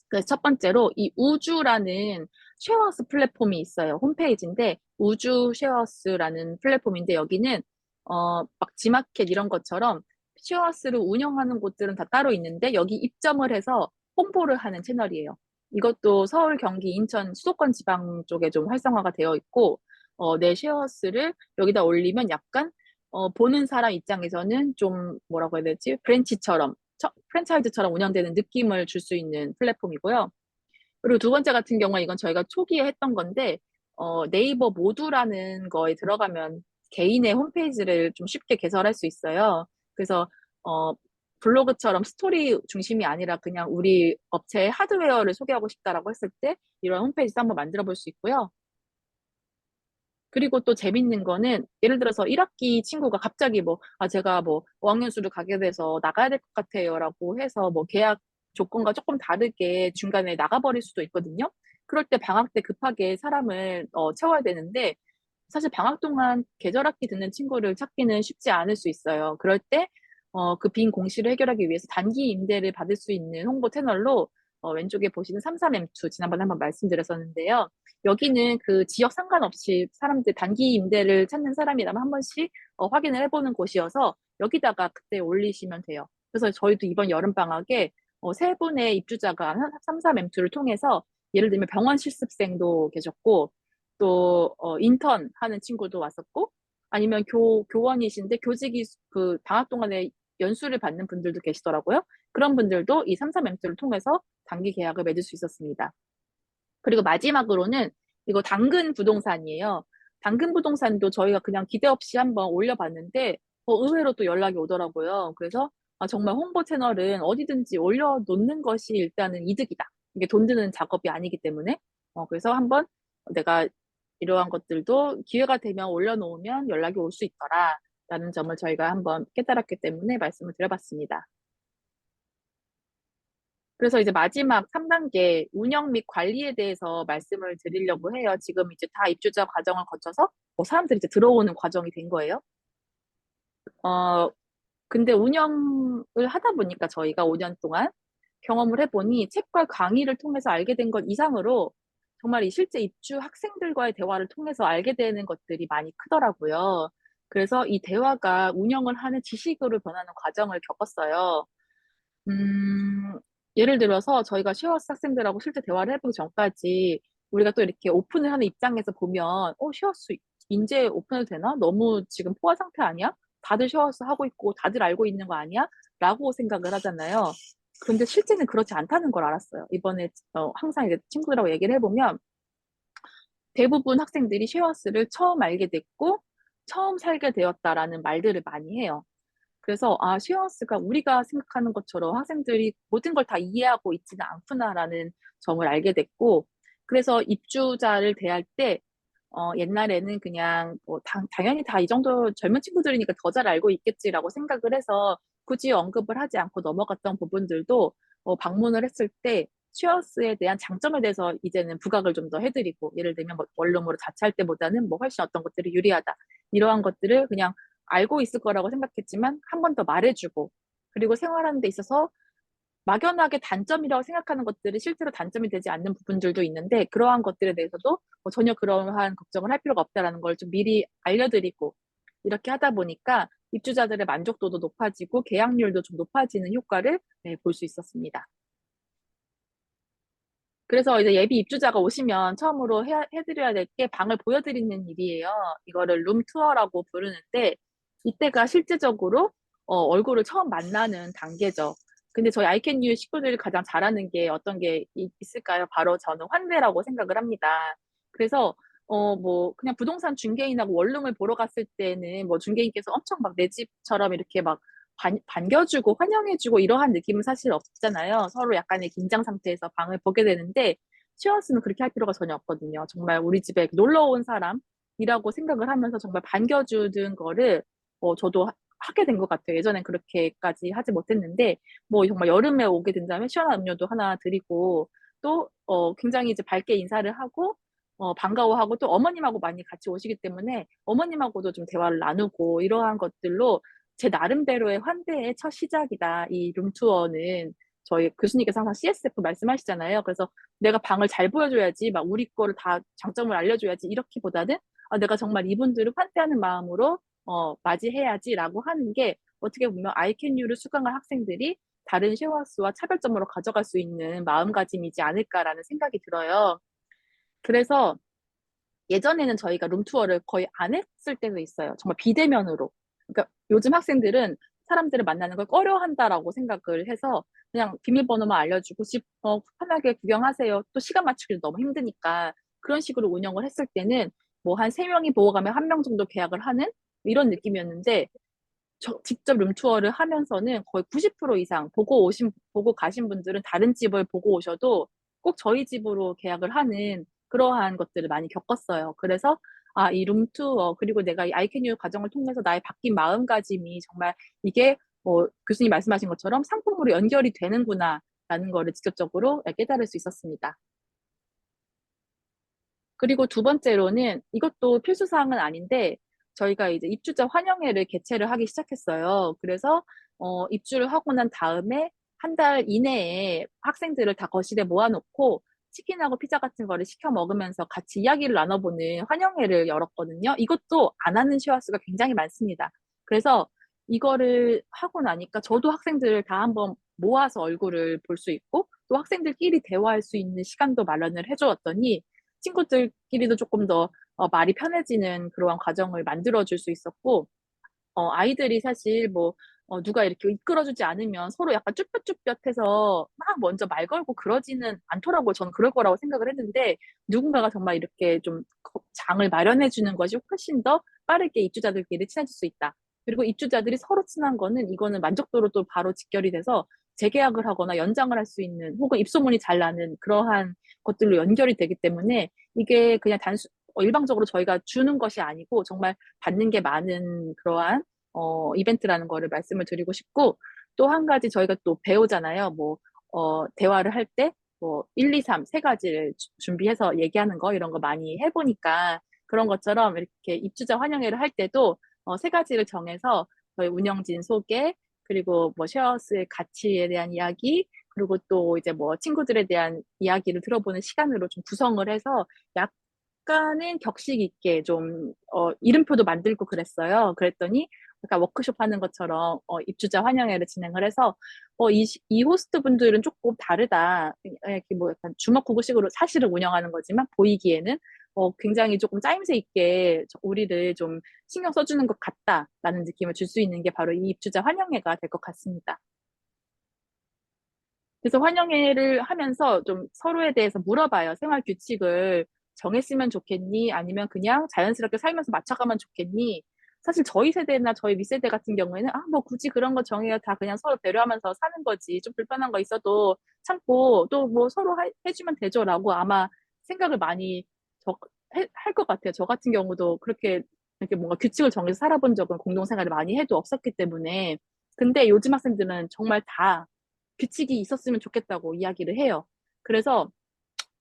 그래서 첫 번째로 이 우주라는 쉐어하우스 플랫폼이 있어요. 홈페이지인데 우주 쉐어하우스라는 플랫폼인데 여기는 막 지마켓 이런 것처럼 쉐어하우스를 운영하는 곳들은 다 따로 있는데 여기 입점을 해서 홍보를 하는 채널이에요. 이것도 서울, 경기, 인천, 수도권 지방 쪽에 좀 활성화가 되어 있고 내 쉐어하우스를 여기다 올리면 약간 보는 사람 입장에서는 좀 뭐라고 해야 되지? 프랜차이즈처럼 운영되는 느낌을 줄 수 있는 플랫폼이고요. 그리고 두 번째 같은 경우는 이건 저희가 초기에 했던 건데, 네이버 모두라는 거에 들어가면 개인의 홈페이지를 좀 쉽게 개설할 수 있어요. 그래서, 블로그처럼 스토리 중심이 아니라 그냥 우리 업체의 하드웨어를 소개하고 싶다라고 했을 때 이런 홈페이지도 한번 만들어 볼 수 있고요. 그리고 또 재밌는 거는 예를 들어서 1학기 친구가 갑자기 뭐, 제가 뭐 어학연수를 가게 돼서 나가야 될 것 같아요라고 해서 뭐 계약 조건과 조금 다르게 중간에 나가버릴 수도 있거든요. 그럴 때 방학 때 급하게 사람을 채워야 되는데 사실 방학 동안 계절학기 듣는 친구를 찾기는 쉽지 않을 수 있어요. 그럴 때, 그 빈 공시를 해결하기 위해서 단기 임대를 받을 수 있는 홍보 채널로, 왼쪽에 보시는 33M2, 지난번에 한번 말씀드렸었는데요. 여기는 그 지역 상관없이 사람들 단기 임대를 찾는 사람이라면 한 번씩 확인을 해보는 곳이어서 여기다가 그때 올리시면 돼요. 그래서 저희도 이번 여름방학에 세 분의 입주자가 33M2를 통해서 예를 들면 병원 실습생도 계셨고, 또 인턴 하는 친구도 왔었고 아니면 교원이신데 교직이 그 방학 동안에 연수를 받는 분들도 계시더라고요. 그런 분들도 이 33M를 통해서 단기 계약을 맺을 수 있었습니다. 그리고 마지막으로는 이거 당근 부동산이에요. 당근 부동산도 저희가 그냥 기대 없이 한번 올려봤는데 의외로 또 연락이 오더라고요. 그래서 정말 홍보 채널은 어디든지 올려놓는 것이 일단은 이득이다. 이게 돈 드는 작업이 아니기 때문에 그래서 한번 내가 이러한 것들도 기회가 되면 올려놓으면 연락이 올 수 있더라. 라는 점을 저희가 한번 깨달았기 때문에 말씀을 드려봤습니다. 그래서 이제 마지막 3단계 운영 및 관리에 대해서 말씀을 드리려고 해요. 지금 이제 다 입주자 과정을 거쳐서 사람들이 이제 들어오는 과정이 된 거예요. 어, 근데 운영을 하다 보니까 저희가 5년 동안 경험을 해보니 책과 강의를 통해서 알게 된 것 이상으로 정말 이 실제 입주 학생들과의 대화를 통해서 알게 되는 것들이 많이 크더라고요. 그래서 이 대화가 운영을 하는 지식으로 변하는 과정을 겪었어요. 음, 예를 들어서 저희가 쉐어하우스 학생들하고 실제 대화를 해보기 전까지 우리가 또 이렇게 오픈을 하는 입장에서 보면, 쉐어하우스 인제 오픈해도 되나? 너무 지금 포화 상태 아니야? 다들 쉐어하우스 하고 있고 다들 알고 있는 거 아니야? 라고 생각을 하잖아요. 그런데 실제는 그렇지 않다는 걸 알았어요. 이번에 항상 이제 친구들하고 얘기를 해보면 대부분 학생들이 쉐어하우스를 처음 알게 됐고 처음 살게 되었다라는 말들을 많이 해요. 그래서 쉐어하우스가 우리가 생각하는 것처럼 학생들이 모든 걸 다 이해하고 있지는 않구나라는 점을 알게 됐고, 그래서 입주자를 대할 때 옛날에는 그냥 뭐 당연히 다 이 정도 젊은 친구들이니까 더 잘 알고 있겠지라고 생각을 해서 굳이 언급을 하지 않고 넘어갔던 부분들도 방문을 했을 때 쉐어하우스에 대한 장점에 대해서 이제는 부각을 좀 더 해드리고, 예를 들면 뭐 원룸으로 자취할 때보다는 뭐 훨씬 어떤 것들이 유리하다 이러한 것들을 그냥 알고 있을 거라고 생각했지만 한 번 더 말해주고, 그리고 생활하는 데 있어서 막연하게 단점이라고 생각하는 것들이 실제로 단점이 되지 않는 부분들도 있는데, 그러한 것들에 대해서도 전혀 그러한 걱정을 할 필요가 없다라는 걸 좀 미리 알려드리고, 이렇게 하다 보니까 입주자들의 만족도도 높아지고 계약률도 좀 높아지는 효과를 볼 수 있었습니다. 그래서 이제 예비 입주자가 오시면 처음으로 해드려야 될 게 방을 보여드리는 일이에요. 이거를 룸 투어라고 부르는데, 이때가 실제적으로 얼굴을 처음 만나는 단계죠. 근데 저희 아이캔유 식구들이 가장 잘하는 게 어떤 게 있을까요? 바로 저는 환대라고 생각을 합니다. 그래서 뭐 그냥 부동산 중개인하고 원룸을 보러 갔을 때는 뭐 중개인께서 엄청 막 내 집처럼 이렇게 막 반겨주고 환영해주고 이러한 느낌은 사실 없잖아요. 서로 약간의 긴장 상태에서 방을 보게 되는데, 쉐어하우스는 그렇게 할 필요가 전혀 없거든요. 정말 우리 집에 놀러 온 사람이라고 생각을 하면서 정말 반겨주는 거를 저도 하게 된 것 같아요. 예전엔 그렇게까지 하지 못했는데, 뭐 정말 여름에 오게 된다면 시원한 음료도 하나 드리고, 또 굉장히 이제 밝게 인사를 하고 반가워하고, 또 어머님하고 많이 같이 오시기 때문에 어머님하고도 좀 대화를 나누고, 이러한 것들로 제 나름대로의 환대의 첫 시작이다, 이 룸투어는. 저희 교수님께서 항상 CSF 말씀하시잖아요. 그래서 내가 방을 잘 보여줘야지, 막 우리 거를 다 장점을 알려줘야지, 이렇게보다는 내가 정말 이분들을 환대하는 마음으로 맞이해야지라고 하는 게, 어떻게 보면 아이캔유를 수강할 학생들이 다른 쉐어하우스와 차별점으로 가져갈 수 있는 마음가짐이지 않을까라는 생각이 들어요. 그래서 예전에는 저희가 룸투어를 거의 안 했을 때도 있어요. 정말 비대면으로. 그러니까 요즘 학생들은 사람들을 만나는 걸 꺼려한다라고 생각을 해서 그냥 비밀번호만 알려주고 집 편하게 구경하세요. 또 시간 맞추기도 너무 힘드니까 그런 식으로 운영을 했을 때는 뭐 한 세명이 보고 가면 한 명 정도 계약을 하는 이런 느낌이었는데, 직접 룸투어를 하면서는 거의 90% 이상 보고 가신 분들은 다른 집을 보고 오셔도 꼭 저희 집으로 계약을 하는 그러한 것들을 많이 겪었어요. 그래서 이 룸투어, 그리고 내가 이 아이캐뉴 과정을 통해서 나의 바뀐 마음가짐이 정말 이게 교수님 말씀하신 것처럼 상품으로 연결이 되는구나라는 거를 직접적으로 깨달을 수 있었습니다. 그리고 두 번째로는, 이것도 필수사항은 아닌데, 저희가 이제 입주자 환영회를 개최를 하기 시작했어요. 그래서 입주를 하고 난 다음에 한 달 이내에 학생들을 다 거실에 모아놓고 치킨하고 피자 같은 거를 시켜 먹으면서 같이 이야기를 나눠보는 환영회를 열었거든요. 이것도 안 하는 쉐어하우스가 굉장히 많습니다. 그래서 이거를 하고 나니까 저도 학생들을 다 한번 모아서 얼굴을 볼 수 있고, 또 학생들끼리 대화할 수 있는 시간도 마련을 해주었더니 친구들끼리도 조금 더 말이 편해지는 그러한 과정을 만들어줄 수 있었고, 아이들이 사실 뭐 누가 이렇게 이끌어주지 않으면 서로 약간 쭈뼛쭈뼛해서 막 먼저 말 걸고 그러지는 않더라고요. 저는 그럴 거라고 생각을 했는데, 누군가가 정말 이렇게 좀 장을 마련해 주는 것이 훨씬 더 빠르게 입주자들끼리 친해질 수 있다. 그리고 입주자들이 서로 친한 거는, 이거는 만족도로 또 바로 직결이 돼서 재계약을 하거나 연장을 할 수 있는, 혹은 입소문이 잘 나는 그러한 것들로 연결이 되기 때문에, 이게 그냥 일방적으로 저희가 주는 것이 아니고 정말 받는 게 많은 그러한 이벤트라는 거를 말씀을 드리고 싶고, 또 한 가지 저희가 또 배우잖아요. 뭐 대화를 할 때 뭐 1, 2, 3 세 가지를 준비해서 얘기하는 거, 이런 거 많이 해보니까, 그런 것처럼 이렇게 입주자 환영회를 할 때도 세 가지를 정해서 저희 운영진 소개, 그리고 뭐 쉐어하우스의 가치에 대한 이야기, 그리고 또 이제 뭐 친구들에 대한 이야기를 들어보는 시간으로 좀 구성을 해서 약간은 격식 있게 좀 이름표도 만들고 그랬어요. 그랬더니 약간 워크숍 하는 것처럼 입주자 환영회를 진행을 해서 이 호스트 분들은 조금 다르다. 이렇게 뭐 약간 주먹구구식으로 사실은 운영하는 거지만 보이기에는 굉장히 조금 짜임새 있게 우리를 좀 신경 써주는 것 같다라는 느낌을 줄 수 있는 게 바로 이 입주자 환영회가 될 것 같습니다. 그래서 환영회를 하면서 좀 서로에 대해서 물어봐요. 생활 규칙을 정했으면 좋겠니? 아니면 그냥 자연스럽게 살면서 맞춰가면 좋겠니? 사실 저희 세대나 저희 윗세대 같은 경우에는 뭐 굳이 그런 거 정해요. 다 그냥 서로 배려하면서 사는 거지. 좀 불편한 거 있어도 참고 또 뭐 서로 해주면 되죠라고 아마 생각을 많이 할 것 같아요. 저 같은 경우도 그렇게 이렇게 뭔가 규칙을 정해서 살아본 적은 공동생활을 많이 해도 없었기 때문에. 근데 요즘 학생들은 정말 다 규칙이 있었으면 좋겠다고 이야기를 해요. 그래서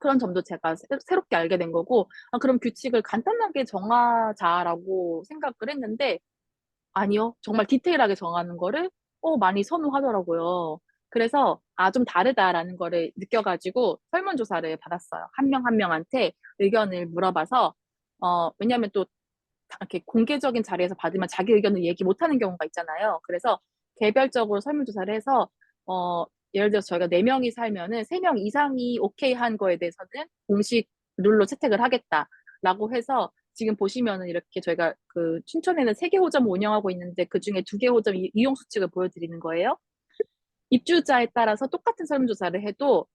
그런 점도 제가 새롭게 알게 된 거고, 아, 그럼 규칙을 간단하게 정하자라고 생각을 했는데, 아니요. 정말 디테일하게 정하는 거를 많이 선호하더라고요. 그래서 아, 좀 다르다라는 거를 느껴가지고 설문조사를 받았어요. 한 명 한 명한테 의견을 물어봐서 왜냐하면 또 이렇게 공개적인 자리에서 받으면 자기 의견을 얘기 못하는 경우가 있잖아요. 그래서 개별적으로 설문조사를 해서 어, 예를 들어서 저희가 4명이 살면은 3명 이상이 오케이 한 거에 대해서는 공식 룰로 채택을 하겠다라고 해서 지금 보시면은 이렇게 저희가 그 춘천에는 3개 호점을 운영하고 있는데 그중에 2개 호점 이용 수칙을 보여드리는 거예요. 입주자에 따라서 똑같은 설문조사를 해도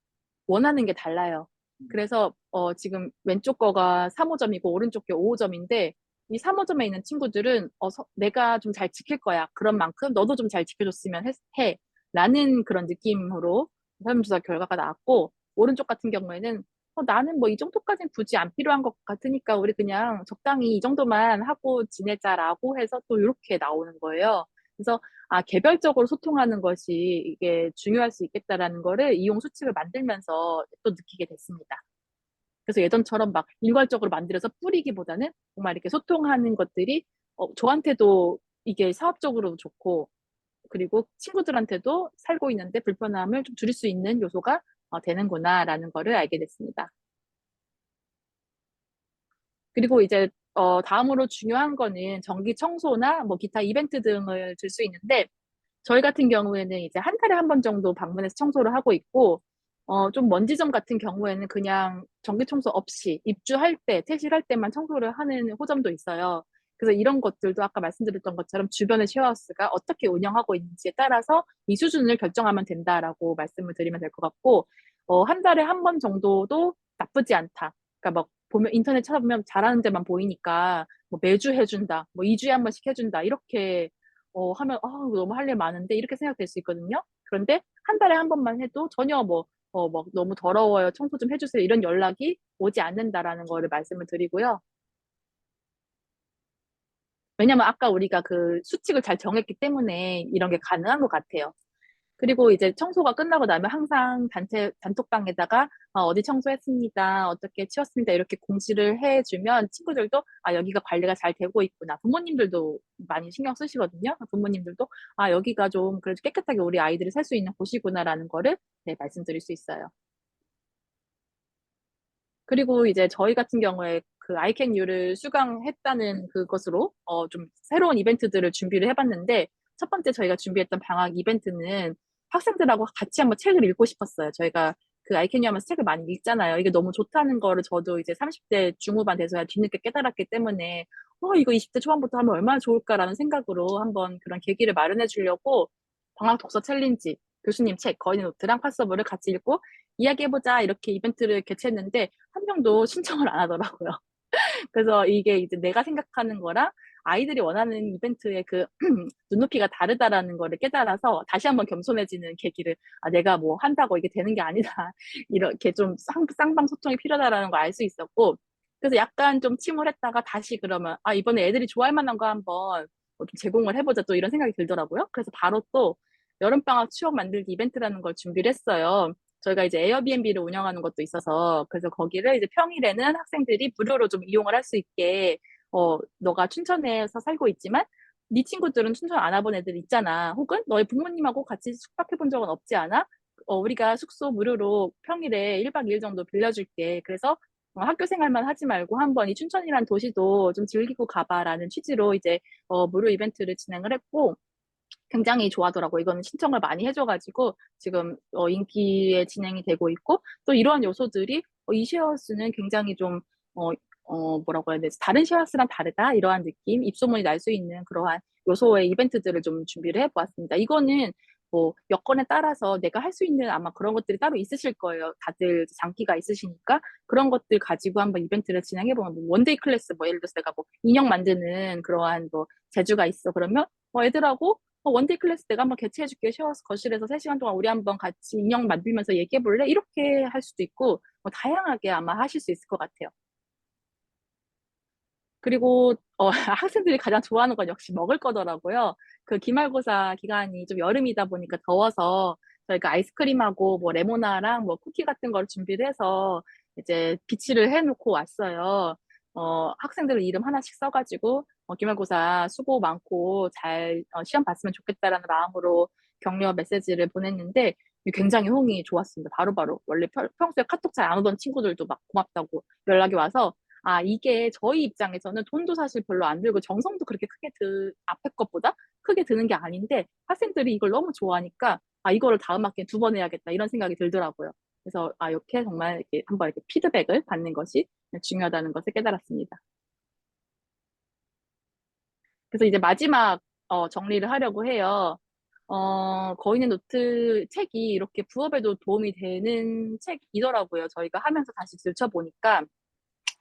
원하는 게 달라요. 그래서 지금 왼쪽 거가 3호점이고 오른쪽 게 5호점인데 이 3호점에 있는 친구들은 내가 좀 잘 지킬 거야. 그런 만큼 너도 좀 잘 지켜줬으면 해. 라는 그런 느낌으로 설문조사 결과가 나왔고 오른쪽 같은 경우에는 나는 뭐 이 정도까지는 굳이 안 필요한 것 같으니까 우리 그냥 적당히 이 정도만 하고 지내자라고 해서 또 이렇게 나오는 거예요. 그래서 아, 개별적으로 소통하는 것이 이게 중요할 수 있겠다라는 거를 이용 수칙을 만들면서 또 느끼게 됐습니다. 그래서 예전처럼 막 일괄적으로 만들어서 뿌리기보다는 정말 이렇게 소통하는 것들이 저한테도 이게 사업적으로도 좋고 그리고 친구들한테도 살고 있는데 불편함을 좀 줄일 수 있는 요소가 되는구나라는 거를 알게 됐습니다. 그리고 이제 다음으로 중요한 거는 정기 청소나 뭐 기타 이벤트 등을 들 수 있는데 저희 같은 경우에는 이제 한 달에 한 번 정도 방문해서 청소를 하고 있고, 좀 먼지점 같은 경우에는 그냥 정기 청소 없이 입주할 때, 퇴실할 때만 청소를 하는 호점도 있어요. 그래서 이런 것들도 아까 말씀드렸던 것처럼 주변의 쉐어하우스가 어떻게 운영하고 있는지에 따라서 이 수준을 결정하면 된다라고 말씀을 드리면 될 것 같고, 한 달에 한 번 정도도 나쁘지 않다. 그러니까 막 보면 인터넷 찾아보면 잘하는 데만 보이니까 뭐 매주 해준다, 뭐 2주에 한 번씩 해준다 이렇게 하면, 아, 이거 너무 할 일 많은데, 이렇게 생각될 수 있거든요. 그런데 한 달에 한 번만 해도 전혀 뭐, 너무 더러워요. 청소 좀 해주세요. 이런 연락이 오지 않는다라는 거를 말씀을 드리고요. 왜냐면 아까 우리가 그 수칙을 잘 정했기 때문에 이런 게 가능한 것 같아요. 그리고 이제 청소가 끝나고 나면 항상 단톡방에다가 어디 청소했습니다. 어떻게 치웠습니다. 이렇게 공지를 해주면 친구들도 아, 여기가 관리가 잘 되고 있구나. 부모님들도 많이 신경 쓰시거든요. 부모님들도 아, 여기가 좀 그래도 깨끗하게 우리 아이들이 살 수 있는 곳이구나라는 거를 네, 말씀드릴 수 있어요. 그리고 이제 저희 같은 경우에 그 I can you를 수강했다는 그것으로 좀 새로운 이벤트들을 준비를 해봤는데 첫 번째 저희가 준비했던 방학 이벤트는 학생들하고 같이 한번 책을 읽고 싶었어요. 저희가 그 I can you 하면서 책을 많이 읽잖아요. 이게 너무 좋다는 거를 저도 이제 30대 중후반 돼서야 뒤늦게 깨달았기 때문에 이거 20대 초반부터 하면 얼마나 좋을까라는 생각으로 한번 그런 계기를 마련해 주려고 방학 독서 챌린지 교수님 책 거인의 노트랑 파서블을 같이 읽고 이야기해보자 이렇게 이벤트를 개최했는데 한 명도 신청을 안 하더라고요. 그래서 이게 이제 내가 생각하는 거랑 아이들이 원하는 이벤트의 그 눈높이가 다르다라는 거를 깨달아서 다시 한번 겸손해지는 계기를 아, 내가 뭐 한다고 이게 되는 게 아니다. 이렇게 좀 쌍방 소통이 필요하다라는 걸 알 수 있었고 그래서 약간 좀 침울했다가 다시 그러면 아, 이번에 애들이 좋아할 만한 거 한번 좀 제공을 해보자 또 이런 생각이 들더라고요. 그래서 바로 또 여름방학 추억 만들기 이벤트라는 걸 준비를 했어요. 저희가 이제 에어비앤비를 운영하는 것도 있어서 그래서 거기를 이제 평일에는 학생들이 무료로 좀 이용을 할 수 있게 너가 춘천에서 살고 있지만 네 친구들은 춘천 안 와본 애들 있잖아. 혹은 너희 부모님하고 같이 숙박해 본 적은 없지 않아? 우리가 숙소 무료로 평일에 1박 2일 정도 빌려줄게. 그래서 학교 생활만 하지 말고 한번 이 춘천이란 도시도 좀 즐기고 가봐라는 취지로 이제 무료 이벤트를 진행을 했고 굉장히 좋아하더라고. 이거는 신청을 많이 해줘가지고 지금 인기에 진행이 되고 있고 또 이러한 요소들이 이 쉐어하우스는 굉장히 좀 뭐라고 해야 되지? 다른 쉐어하우스랑 다르다 이러한 느낌, 입소문이 날 수 있는 그러한 요소의 이벤트들을 좀 준비를 해보았습니다. 이거는 뭐 여건에 따라서 내가 할 수 있는 아마 그런 것들이 따로 있으실 거예요. 다들 장기가 있으시니까 그런 것들 가지고 한번 이벤트를 진행해보면 뭐 원데이 클래스 뭐 예를 들어서 내가 뭐 인형 만드는 그러한 뭐 재주가 있어 그러면 애들하고 원데이 클래스 내가 한번 개최해줄게. 쉐어하우스 거실에서 3시간 동안 우리 한번 같이 인형 만들면서 얘기해볼래? 이렇게 할 수도 있고, 다양하게 아마 하실 수 있을 것 같아요. 그리고, 학생들이 가장 좋아하는 건 역시 먹을 거더라고요. 그 기말고사 기간이 좀 여름이다 보니까 더워서 저희가 아이스크림하고 뭐 레모나랑 뭐 쿠키 같은 걸 준비를 해서 이제 비치를 해놓고 왔어요. 학생들 이름 하나씩 써가지고 기말고사 수고 많고 잘 시험 봤으면 좋겠다라는 마음으로 격려 메시지를 보냈는데 굉장히 호응이 좋았습니다. 바로바로. 원래 평소에 카톡 잘 안 오던 친구들도 막 고맙다고 연락이 와서 아, 이게 저희 입장에서는 돈도 사실 별로 안 들고 정성도 그렇게 크게 앞에 것보다 크게 드는 게 아닌데 학생들이 이걸 너무 좋아하니까 아, 이거를 다음 학기에 2번 해야겠다 이런 생각이 들더라고요. 그래서 아, 이렇게 정말 이렇게 한번 이렇게 피드백을 받는 것이 중요하다는 것을 깨달았습니다. 그래서 이제 마지막 정리를 하려고 해요. 거인의 노트 책이 이렇게 부업에도 도움이 되는 책이더라고요. 저희가 하면서 다시 들춰보니까.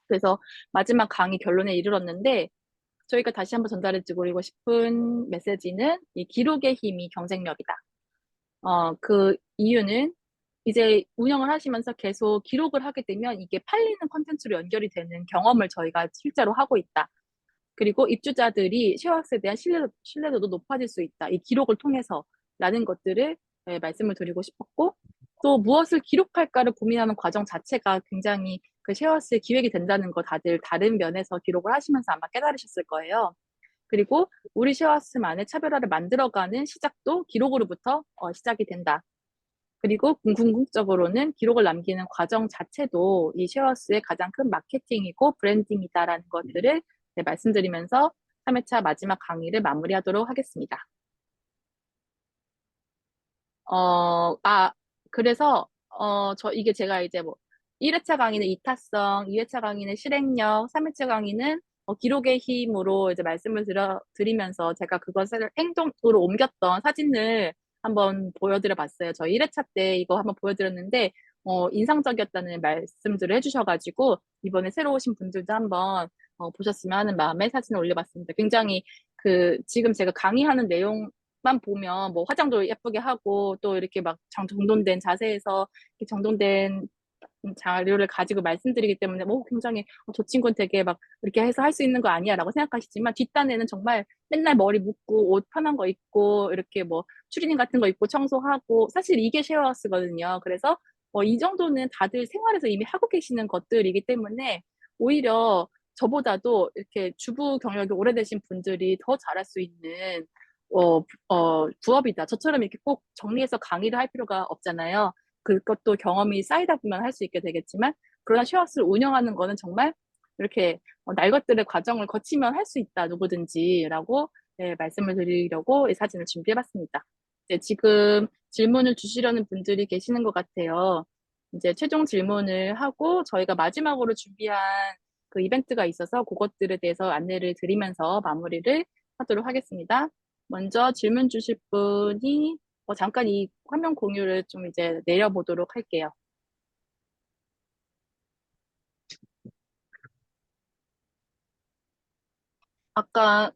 그래서 마지막 강의 결론에 이르렀는데, 저희가 다시 한번 전달해드리고 싶은 메시지는 이 기록의 힘이 경쟁력이다. 그 이유는 이제 운영을 하시면서 계속 기록을 하게 되면 이게 팔리는 컨텐츠로 연결이 되는 경험을 저희가 실제로 하고 있다. 그리고 입주자들이 쉐어하우스에 대한 신뢰도도 높아질 수 있다. 이 기록을 통해서라는 것들을 말씀을 드리고 싶었고, 또 무엇을 기록할까를 고민하는 과정 자체가 굉장히 그 쉐어하우스의 기획이 된다는 거 다들 다른 면에서 기록을 하시면서 아마 깨달으셨을 거예요. 그리고 우리 쉐어하우스만의 차별화를 만들어가는 시작도 기록으로부터 시작이 된다. 그리고 궁극적으로는 기록을 남기는 과정 자체도 이 쉐어하우스의 가장 큰 마케팅이고 브랜딩이다라는 것들을 말씀드리면서 3회차 마지막 강의를 마무리하도록 하겠습니다. 아, 그래서, 이게 제가 이제 뭐, 1회차 강의는 이타성, 2회차 강의는 실행력, 3회차 강의는 기록의 힘으로 이제 말씀을 드리면서 제가 그것을 행동으로 옮겼던 사진을 한번 보여드려 봤어요. 저희 1회차 때 이거 한번 보여드렸는데, 인상적이었다는 말씀들을 해주셔가지고, 이번에 새로 오신 분들도 한번 보셨으면 하는 마음에 사진을 올려봤습니다. 굉장히 지금 제가 강의하는 내용 만 보면 뭐 화장도 예쁘게 하고 또 이렇게 막 정돈된 자세에서 이렇게 정돈된 자료를 가지고 말씀드리기 때문에 뭐 굉장히 저 친구는 되게 막 이렇게 해서 할 수 있는 거 아니야 라고 생각하시지만 뒷단에는 정말 맨날 머리 묶고 옷 편한 거 입고 이렇게 뭐 추리닝 같은 거 입고 청소하고 사실 이게 쉐어하우스거든요. 그래서 이 정도는 다들 생활에서 이미 하고 계시는 것들이기 때문에 오히려 저보다도 이렇게 주부 경력이 오래되신 분들이 더 잘할 수 있는 부업이다. 저처럼 이렇게 꼭 정리해서 강의를 할 필요가 없잖아요. 그것도 경험이 쌓이다 보면 할 수 있게 되겠지만, 그러나 쉐어하우스를 운영하는 거는 정말 이렇게 날 것들의 과정을 거치면 할 수 있다, 누구든지라고 말씀을 드리려고 이 사진을 준비해봤습니다. 지금 질문을 주시려는 분들이 계시는 것 같아요. 이제 최종 질문을 하고 저희가 마지막으로 준비한 그 이벤트가 있어서 그것들에 대해서 안내를 드리면서 마무리를 하도록 하겠습니다. 먼저 질문 주실 분이 잠깐 이 화면 공유를 좀 이제 내려보도록 할게요. 아까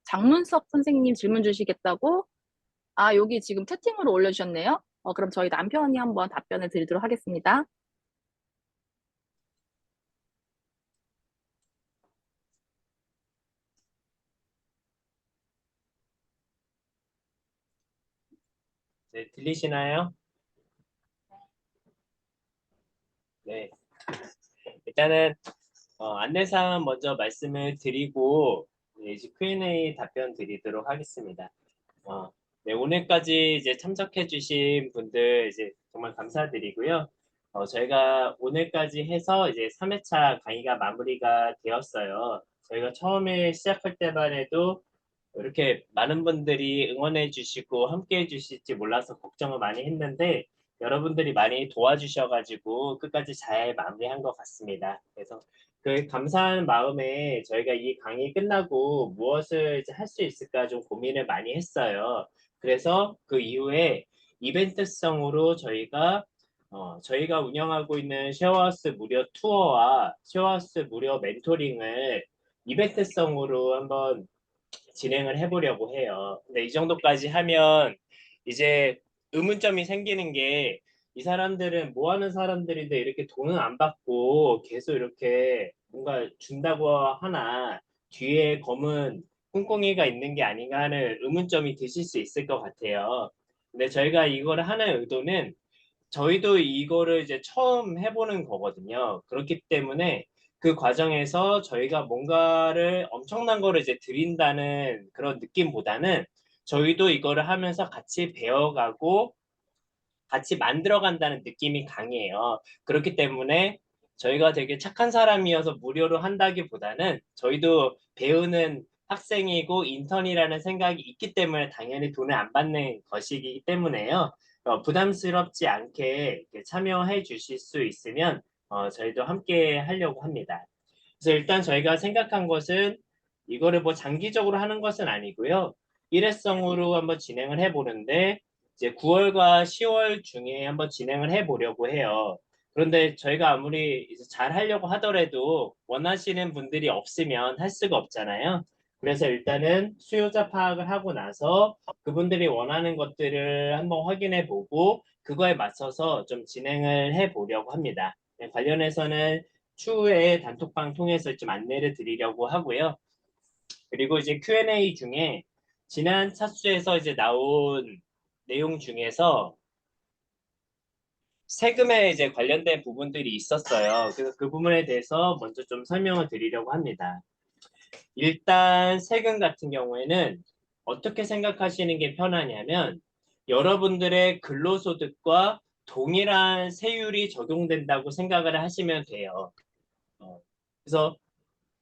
장문석 선생님 질문 주시겠다고? 아, 여기 지금 채팅으로 올려주셨네요. 그럼 저희 남편이 한번 답변을 드리도록 하겠습니다. 네, 들리시나요? 네. 일단은 안내사항 먼저 말씀을 드리고 이제 Q&A 답변 드리도록 하겠습니다. 네, 오늘까지 이제 참석해주신 분들 이제 정말 감사드리고요. 저희가 오늘까지 해서 이제 3회차 강의가 마무리가 되었어요. 저희가 처음에 시작할 때만 해도 이렇게 많은 분들이 응원해 주시고 함께 해 주실지 몰라서 걱정을 많이 했는데 여러분들이 많이 도와주셔가지고 끝까지 잘 마무리한 것 같습니다. 그래서 그 감사한 마음에 저희가 이 강의 끝나고 무엇을 할 수 있을까 좀 고민을 많이 했어요. 그래서 그 이후에 이벤트성으로 저희가 운영하고 있는 쉐어하우스 무료 투어와 쉐어하우스 무료 멘토링을 이벤트성으로 한번 진행을 해보려고 해요. 근데 이 정도까지 하면 이제 의문점이 생기는 게 이 사람들은 뭐 하는 사람들인데 이렇게 돈은 안 받고 계속 이렇게 뭔가 준다고 하나 뒤에 검은 꿍꿍이가 있는 게 아닌가 하는 의문점이 드실 수 있을 것 같아요. 근데 저희가 이걸 하는 의도는 저희도 이거를 이제 처음 해보는 거거든요. 그렇기 때문에 그 과정에서 저희가 뭔가를 엄청난 거를 이제 드린다는 그런 느낌보다는 저희도 이거를 하면서 같이 배워가고 같이 만들어간다는 느낌이 강해요. 그렇기 때문에 저희가 되게 착한 사람이어서 무료로 한다기보다는 저희도 배우는 학생이고 인턴이라는 생각이 있기 때문에 당연히 돈을 안 받는 것이기 때문에요. 부담스럽지 않게 이렇게 참여해 주실 수 있으면 저희도 함께 하려고 합니다. 그래서 일단 저희가 생각한 것은 이거를 뭐 장기적으로 하는 것은 아니고요. 일회성으로 한번 진행을 해보는데 이제 9월과 10월 중에 한번 진행을 해보려고 해요. 그런데 저희가 아무리 이제 잘 하려고 하더라도 원하시는 분들이 없으면 할 수가 없잖아요. 그래서 일단은 수요자 파악을 하고 나서 그분들이 원하는 것들을 한번 확인해 보고 그거에 맞춰서 좀 진행을 해 보려고 합니다. 네, 관련해서는 추후에 단톡방 통해서 좀 안내를 드리려고 하고요. 그리고 이제 Q&A 중에 지난 차수에서 이제 나온 내용 중에서 세금에 이제 관련된 부분들이 있었어요. 그래서 그 부분에 대해서 먼저 좀 설명을 드리려고 합니다. 일단 세금 같은 경우에는 어떻게 생각하시는 게 편하냐면 여러분들의 근로소득과 동일한 세율이 적용된다고 생각을 하시면 돼요. 어, 그래서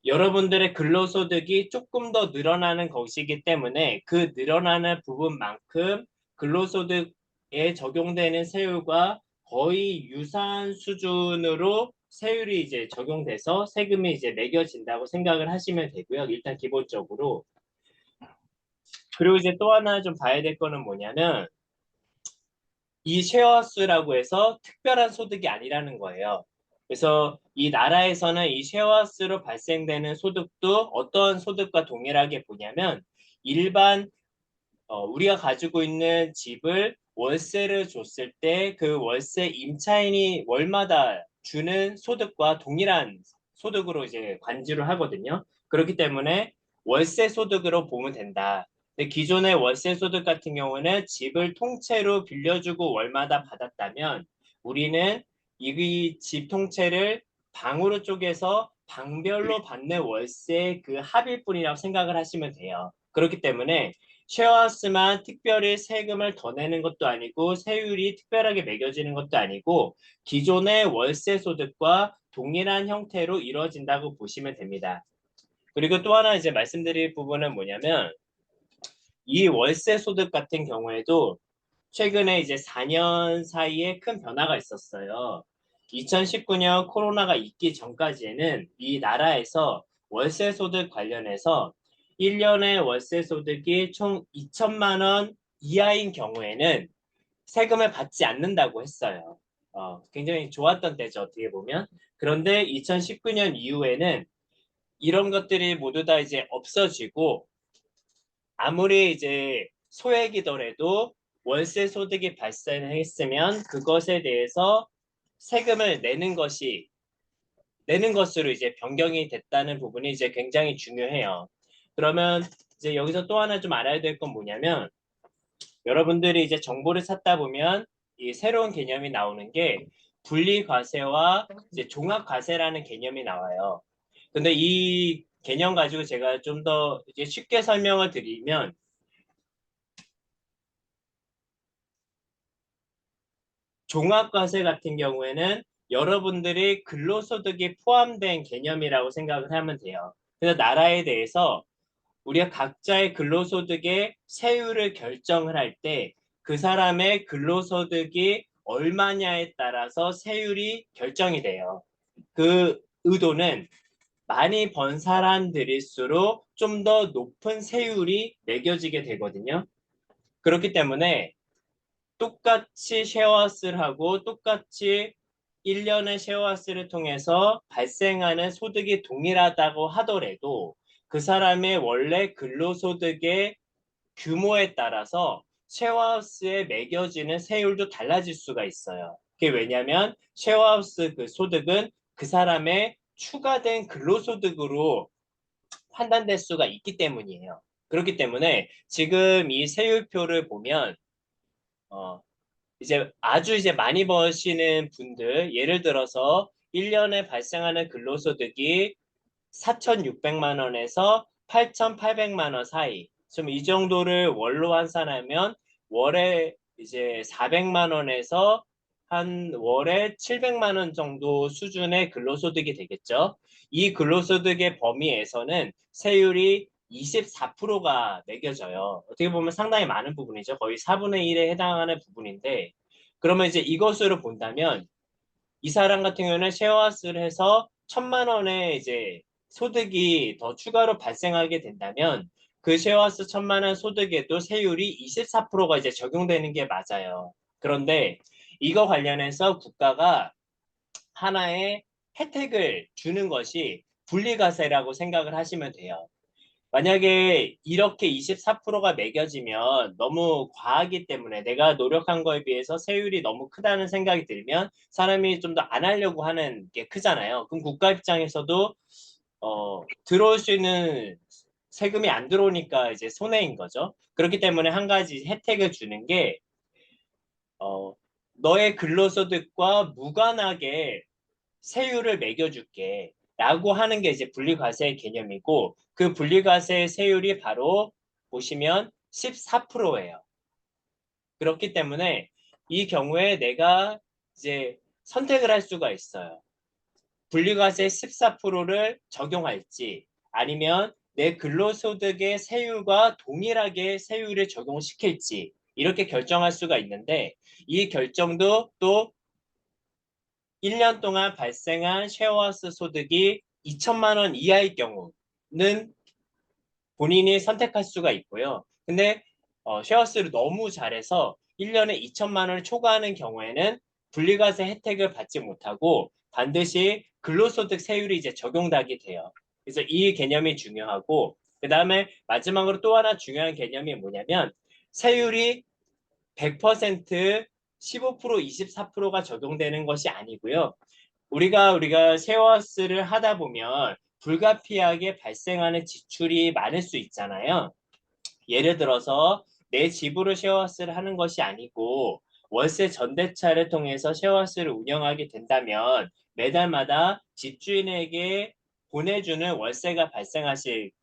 여러분들의 근로소득이 조금 더 늘어나는 것이기 때문에 그 늘어나는 부분만큼 근로소득에 적용되는 세율과 거의 유사한 수준으로 세율이 이제 적용돼서 세금이 이제 매겨진다고 생각을 하시면 되고요. 일단 기본적으로. 그리고 이제 또 하나 좀 봐야 될 거는 뭐냐면 이 쉐어하우스라고 해서 특별한 소득이 아니라는 거예요. 그래서 이 나라에서는 이 쉐어하우스로 발생되는 소득도 어떤 소득과 동일하게 보냐면 일반 우리가 가지고 있는 집을 월세를 줬을 때 그 월세 임차인이 월마다 주는 소득과 동일한 소득으로 이제 관지를 하거든요. 그렇기 때문에 월세 소득으로 보면 된다. 근데 기존의 월세 소득 같은 경우는 집을 통째로 빌려주고 월마다 받았다면 우리는 이 집 통째를 방으로 쪼개서 방별로 받는 월세 그 합일 뿐이라고 생각을 하시면 돼요. 그렇기 때문에 쉐어하우스만 특별히 세금을 더 내는 것도 아니고 세율이 특별하게 매겨지는 것도 아니고 기존의 월세 소득과 동일한 형태로 이루어진다고 보시면 됩니다. 그리고 또 하나 이제 말씀드릴 부분은 뭐냐면 이 월세 소득 같은 경우에도 최근에 이제 4년 사이에 큰 변화가 있었어요. 2019년 코로나가 있기 전까지에는 이 나라에서 월세 소득 관련해서 1년에 월세 소득이 총 2천만 원 이하인 경우에는 세금을 받지 않는다고 했어요. 굉장히 좋았던 때죠, 어떻게 보면. 그런데 2019년 이후에는 이런 것들이 모두 다 이제 없어지고 아무리 이제 소액이더라도 월세 소득이 발생했으면 그것에 대해서 세금을 내는 것으로 이제 변경이 됐다는 부분이 이제 굉장히 중요해요. 그러면 이제 여기서 또 하나 좀 알아야 될 건 뭐냐면 여러분들이 이제 정보를 찾다 보면 이 새로운 개념이 나오는 게 분리과세와 이제 종합과세라는 개념이 나와요. 근데 이 개념 가지고 제가 좀 더 이제 쉽게 설명을 드리면 종합과세 같은 경우에는 여러분들이 근로소득이 포함된 개념이라고 생각을 하면 돼요. 그래서 나라에 대해서 우리가 각자의 근로소득의 세율을 결정을 할 때 그 사람의 근로소득이 얼마냐에 따라서 세율이 결정이 돼요. 그 의도는 많이 번 사람들일수록 좀 더 높은 세율이 매겨지게 되거든요. 그렇기 때문에 똑같이 쉐어하우스를 하고 똑같이 1년의 쉐어하우스를 통해서 발생하는 소득이 동일하다고 하더라도 그 사람의 원래 근로소득의 규모에 따라서 쉐어하우스에 매겨지는 세율도 달라질 수가 있어요. 그게 왜냐하면 쉐어하우스 그 소득은 그 사람의 추가된 근로소득으로 판단될 수가 있기 때문이에요. 그렇기 때문에 지금 이 세율표를 보면 어, 이제 아주 이제 많이 버시는 분들, 예를 들어서 1년에 발생하는 근로소득이 4,600만 원에서 8,800만 원 사이. 좀 이 정도를 월로 환산하면 월에 이제 400만 원에서 한 월에 700만 원 정도 수준의 근로소득이 되겠죠. 이 근로소득의 범위에서는 세율이 24%가 매겨져요. 어떻게 보면 상당히 많은 부분이죠. 거의 4분의 1에 해당하는 부분인데, 그러면 이제 이것으로 본다면 이 사람 같은 경우는 쉐어하우스를 해서 1,000만 원의 이제 소득이 더 추가로 발생하게 된다면 그 쉐어하우스 1,000만 원 소득에도 세율이 24%가 이제 적용되는 게 맞아요. 그런데 이거 관련해서 국가가 하나의 혜택을 주는 것이 분리과세라고 생각을 하시면 돼요. 만약에 이렇게 24%가 매겨지면 너무 과하기 때문에 내가 노력한 거에 비해서 세율이 너무 크다는 생각이 들면 사람이 좀 더 안 하려고 하는 게 크잖아요. 그럼 국가 입장에서도 들어올 수 있는 세금이 안 들어오니까 이제 손해인 거죠. 그렇기 때문에 한 가지 혜택을 주는 게 어, 너의 근로소득과 무관하게 세율을 매겨줄게 라고 하는 게 이제 분리과세의 개념이고 그 분리과세의 세율이 바로 보시면 14%예요. 그렇기 때문에 이 경우에 내가 이제 선택을 할 수가 있어요. 분리과세 14%를 적용할지 아니면 내 근로소득의 세율과 동일하게 세율을 적용시킬지 이렇게 결정할 수가 있는데 이 결정도 또 1년 동안 발생한 쉐어하우스 소득이 2천만 원 이하일 경우는 본인이 선택할 수가 있고요. 근데 쉐어하우스를 너무 잘해서 1년에 2천만 원을 초과하는 경우에는 분리과세 혜택을 받지 못하고 반드시 근로소득 세율이 이제 적용되게 돼요. 그래서 이 개념이 중요하고 그 다음에 마지막으로 또 하나 중요한 개념이 뭐냐면 세율이 100% 15% 24%가 적용되는 것이 아니고요. 우리가 쉐어하우스를 하다 보면 불가피하게 발생하는 지출이 많을 수 있잖아요. 예를 들어서 내 집으로 쉐어하우스를 하는 것이 아니고 월세 전대차를 통해서 쉐어하우스를 운영하게 된다면 매달마다 집주인에게 보내주는 월세가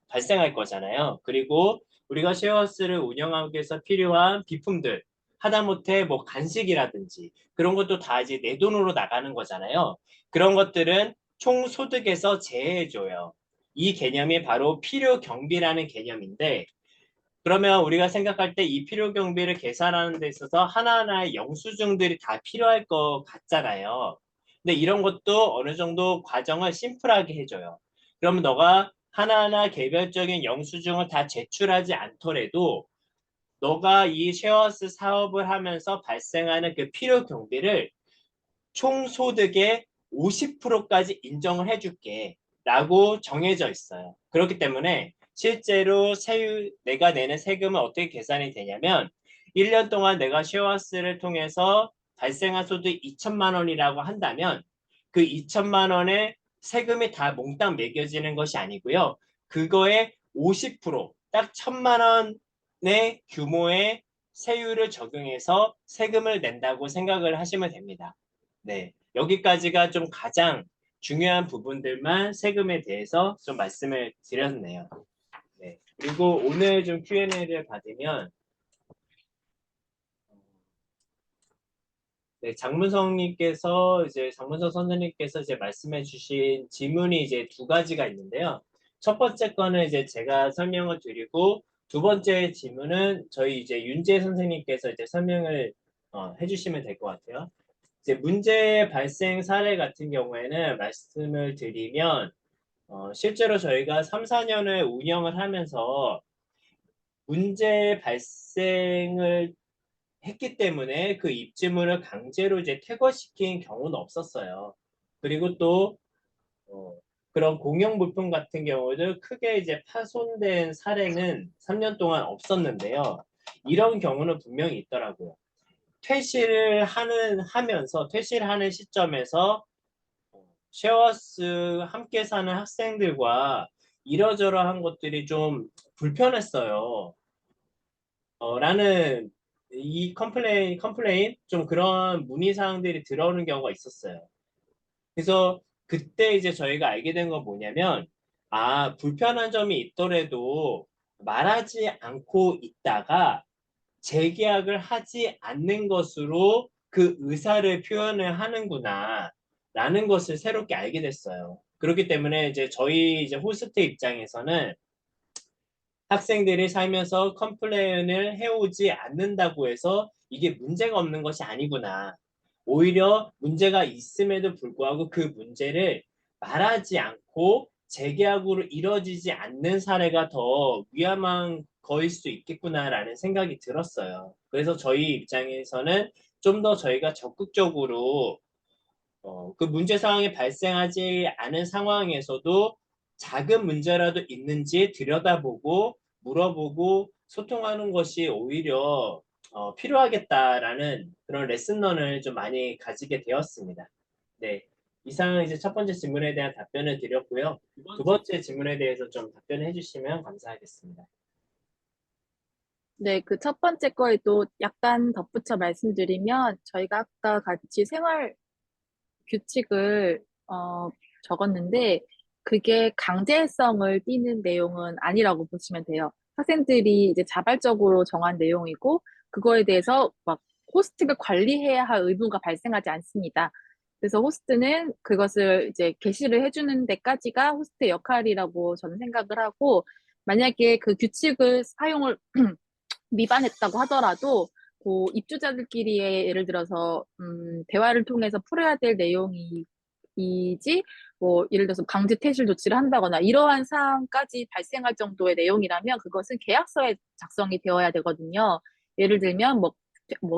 발생할 거잖아요. 그리고 우리가 쉐어하우스를 운영하기 위해서 필요한 비품들 하다못해 뭐 간식이라든지 그런 것도 다 이제 내 돈으로 나가는 거잖아요. 그런 것들은 총 소득에서 제해줘요. 이 개념이 바로 필요 경비라는 개념인데 그러면 우리가 생각할 때 이 필요 경비를 계산하는 데 있어서 하나하나의 영수증들이 다 필요할 것 같잖아요. 근데 이런 것도 어느 정도 과정을 심플하게 해줘요. 그러면 너가 하나하나 개별적인 영수증을 다 제출하지 않더라도 너가 이 쉐어하우스 사업을 하면서 발생하는 그 필요 경비를 총 소득의 50%까지 인정을 해줄게 라고 정해져 있어요. 그렇기 때문에 실제로 내가 내는 세금은 어떻게 계산이 되냐면 1년 동안 내가 쉐어하우스를 통해서 발생한 소득 2천만 원이라고 한다면 그 2천만 원의 세금이 다 몽땅 매겨지는 것이 아니고요. 그거의 50%, 딱 1천만 원의 규모의 세율을 적용해서 세금을 낸다고 생각을 하시면 됩니다. 네, 여기까지가 좀 가장 중요한 부분들만 세금에 대해서 좀 말씀을 드렸네요. 네, 그리고 오늘 좀 Q&A를 받으면 네, 장문성 선생님께서 이제 말씀해주신 질문이 이제 두 가지가 있는데요. 첫 번째 거는 이제 제가 설명을 드리고 두 번째 질문은 저희 이제 윤재 선생님께서 이제 설명을 해주시면 될 것 같아요. 이제 문제 발생 사례 같은 경우에는 말씀을 드리면 실제로 저희가 3, 4년을 운영을 하면서 문제 발생을 했기 때문에 그 입주물을 강제로 이제 퇴거시킨 경우는 없었어요. 그리고 또 어, 그런 공용 물품 같은 경우도 크게 이제 파손된 사례는 3년 동안 없었는데요. 이런 경우는 분명히 있더라고요. 퇴실을 하는 시점에서 쉐어하우스 함께 사는 학생들과 이러저러한 것들이 좀 불편했어요. 라는 이 컴플레인 좀 그런 문의 사항들이 들어오는 경우가 있었어요. 그래서 그때 이제 저희가 알게 된 건 뭐냐면, 아, 불편한 점이 있더라도 말하지 않고 있다가 재계약을 하지 않는 것으로 그 의사를 표현을 하는구나 라는 것을 새롭게 알게 됐어요. 그렇기 때문에 이제 저희 이제 호스트 입장에서는 학생들이 살면서 컴플레인을 해오지 않는다고 해서 이게 문제가 없는 것이 아니구나. 오히려 문제가 있음에도 불구하고 그 문제를 말하지 않고 재계약으로 이뤄지지 않는 사례가 더 위험한 거일 수 있겠구나라는 생각이 들었어요. 그래서 저희 입장에서는 좀 더 저희가 적극적으로 그 문제 상황이 발생하지 않은 상황에서도 작은 문제라도 있는지 들여다보고 물어보고 소통하는 것이 오히려 필요하겠다라는 그런 레슨런을 좀 많이 가지게 되었습니다. 네, 이상 이제 첫 번째 질문에 대한 답변을 드렸고요. 두 번째 질문에 대해서 좀 답변해 주시면 감사하겠습니다. 네, 그 첫 번째 거에도 약간 덧붙여 말씀드리면 저희가 아까 같이 생활 규칙을 적었는데 그게 강제성을 띠는 내용은 아니라고 보시면 돼요. 학생들이 이제 자발적으로 정한 내용이고 그거에 대해서 막 호스트가 관리해야 할 의무가 발생하지 않습니다. 그래서 호스트는 그것을 이제 게시를 해주는 데까지가 호스트의 역할이라고 저는 생각을 하고 만약에 그 규칙을 사용을 위반했다고 하더라도 그 입주자들끼리의 예를 들어서 대화를 통해서 풀어야 될 내용이지 뭐 예를 들어서 강제 퇴실 조치를 한다거나 이러한 사항까지 발생할 정도의 내용이라면 그것은 계약서에 작성이 되어야 되거든요. 예를 들면 뭐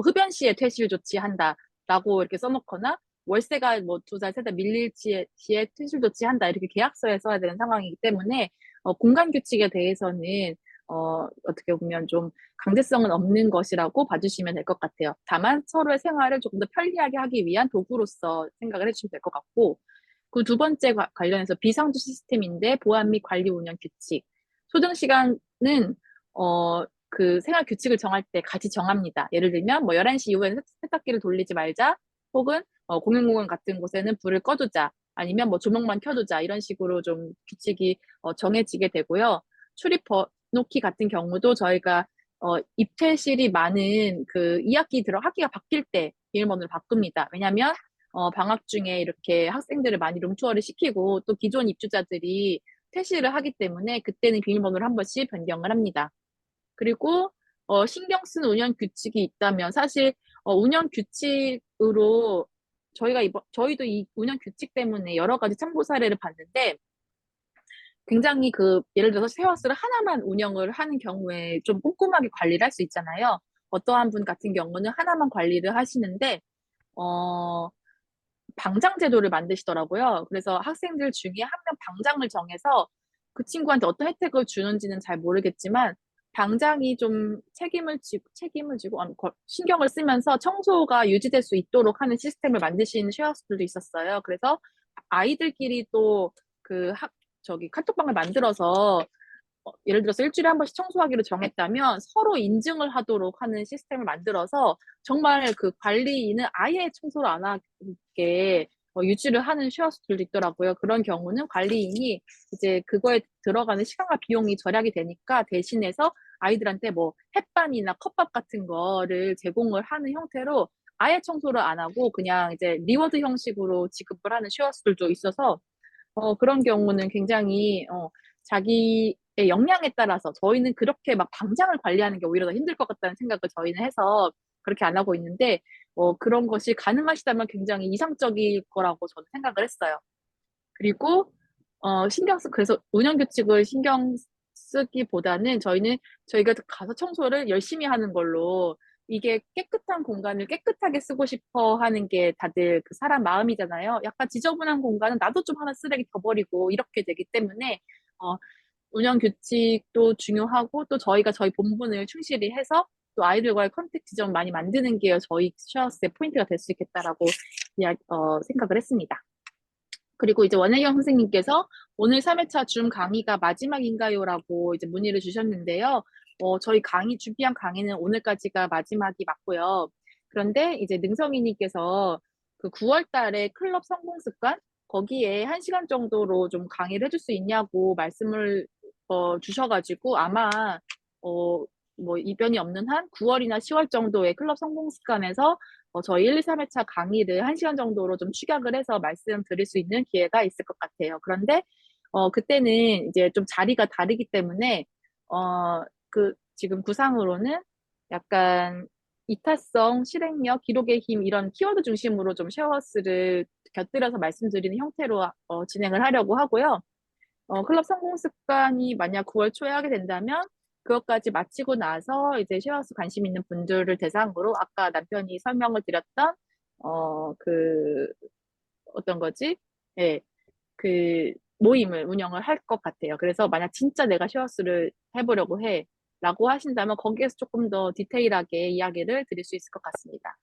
흡연 시에 퇴실 조치한다라고 이렇게 써놓거나 월세가 뭐 2달, 3달 밀릴 시에 퇴실 조치한다 이렇게 계약서에 써야 되는 상황이기 때문에 공간 규칙에 대해서는 어떻게 보면 좀 강제성은 없는 것이라고 봐주시면 될 것 같아요. 다만 서로의 생활을 조금 더 편리하게 하기 위한 도구로서 생각을 해주시면 될 것 같고, 그 두 번째 관련해서 비상주 시스템인데 보안 및 관리 운영 규칙. 소등 시간은 그 생활 규칙을 정할 때 같이 정합니다. 예를 들면 뭐 11시 이후에는 세탁기를 돌리지 말자, 혹은 공용공원 같은 곳에는 불을 꺼두자, 아니면 뭐 조명만 켜두자 이런 식으로 좀 규칙이 정해지게 되고요. 출입 번호키 같은 경우도 저희가 입퇴실이 많은 그 2학기 학기가 바뀔 때 비밀번호를 바꿉니다. 왜냐하면 방학 중에 이렇게 학생들을 많이 룸투어를 시키고 또 기존 입주자들이 퇴실을 하기 때문에 그때는 비밀번호를 한 번씩 변경을 합니다. 그리고 신경 쓴 운영 규칙이 있다면 사실 운영 규칙으로 저희도 이 운영 규칙 때문에 여러 가지 참고 사례를 봤는데 굉장히 예를 들어서 쉐어하우스를 하나만 운영을 하는 경우에 좀 꼼꼼하게 관리를 할 수 있잖아요. 어떠한 분 같은 경우는 하나만 관리를 하시는데, 어, 방장 제도를 만드시더라고요. 그래서 학생들 중에 한 명 방장을 정해서 그 친구한테 어떤 혜택을 주는지는 잘 모르겠지만, 방장이 좀 책임을 지고, 신경을 쓰면서 청소가 유지될 수 있도록 하는 시스템을 만드신 쉐어하우스들도 있었어요. 그래서 아이들끼리 또 카톡방을 만들어서 예를 들어서 일주일에 한 번씩 청소하기로 정했다면 서로 인증을 하도록 하는 시스템을 만들어서 정말 그 관리인은 아예 청소를 안 하게 유지를 하는 쉐어스들도 있더라고요. 그런 경우는 관리인이 이제 그거에 들어가는 시간과 비용이 절약이 되니까 대신해서 아이들한테 뭐 햇반이나 컵밥 같은 거를 제공을 하는 형태로 아예 청소를 안 하고 그냥 이제 리워드 형식으로 지급을 하는 쉐어스들도 있어서 그런 경우는 굉장히, 자기의 역량에 따라서 저희는 그렇게 막 방장을 관리하는 게 오히려 더 힘들 것 같다는 생각을 저희는 해서 그렇게 안 하고 있는데, 그런 것이 가능하시다면 굉장히 이상적일 거라고 저는 생각을 했어요. 그리고, 그래서 운영 규칙을 신경 쓰기보다는 저희가 가서 청소를 열심히 하는 걸로 이게 깨끗한 공간을 깨끗하게 쓰고 싶어 하는 게 다들 그 사람 마음이잖아요. 약간 지저분한 공간은 나도 좀 하나 쓰레기 더 버리고 이렇게 되기 때문에 어, 운영 규칙도 중요하고 또 저희가 저희 본분을 충실히 해서 또 아이들과의 컨택트 좀 많이 만드는 게 저희 쉐어스의 포인트가 될 수 있겠다라고 생각을 했습니다. 그리고 이제 원혜경 선생님께서 오늘 3회차 줌 강의가 마지막인가요? 라고 이제 문의를 주셨는데요. 저희 준비한 강의는 오늘까지가 마지막이 맞고요. 그런데 이제 능성이님께서 그 9월 달에 클럽 성공 습관 거기에 1시간 정도로 좀 강의를 해줄 수 있냐고 말씀을 주셔가지고 아마 어, 뭐 이변이 없는 한 9월이나 10월 정도의 클럽 성공 습관에서 저희 1, 2, 3회차 강의를 1시간 정도로 좀 축약을 해서 말씀드릴 수 있는 기회가 있을 것 같아요. 그런데 그때는 이제 좀 자리가 다르기 때문에 지금 구상으로는 약간 이타성, 실행력, 기록의 힘 이런 키워드 중심으로 좀 쉐어스를 곁들여서 말씀드리는 형태로 진행을 하려고 하고요. 클럽 성공 습관이 만약 9월 초에 하게 된다면 그것까지 마치고 나서 이제 쉐어스 관심 있는 분들을 대상으로 아까 남편이 설명을 드렸던 그 어떤 거지? 예, 그 모임을 운영을 할 것 같아요. 그래서 만약 진짜 내가 쉐어스를 해보려고 해 라고 하신다면 거기에서 조금 더 디테일하게 이야기를 드릴 수 있을 것 같습니다.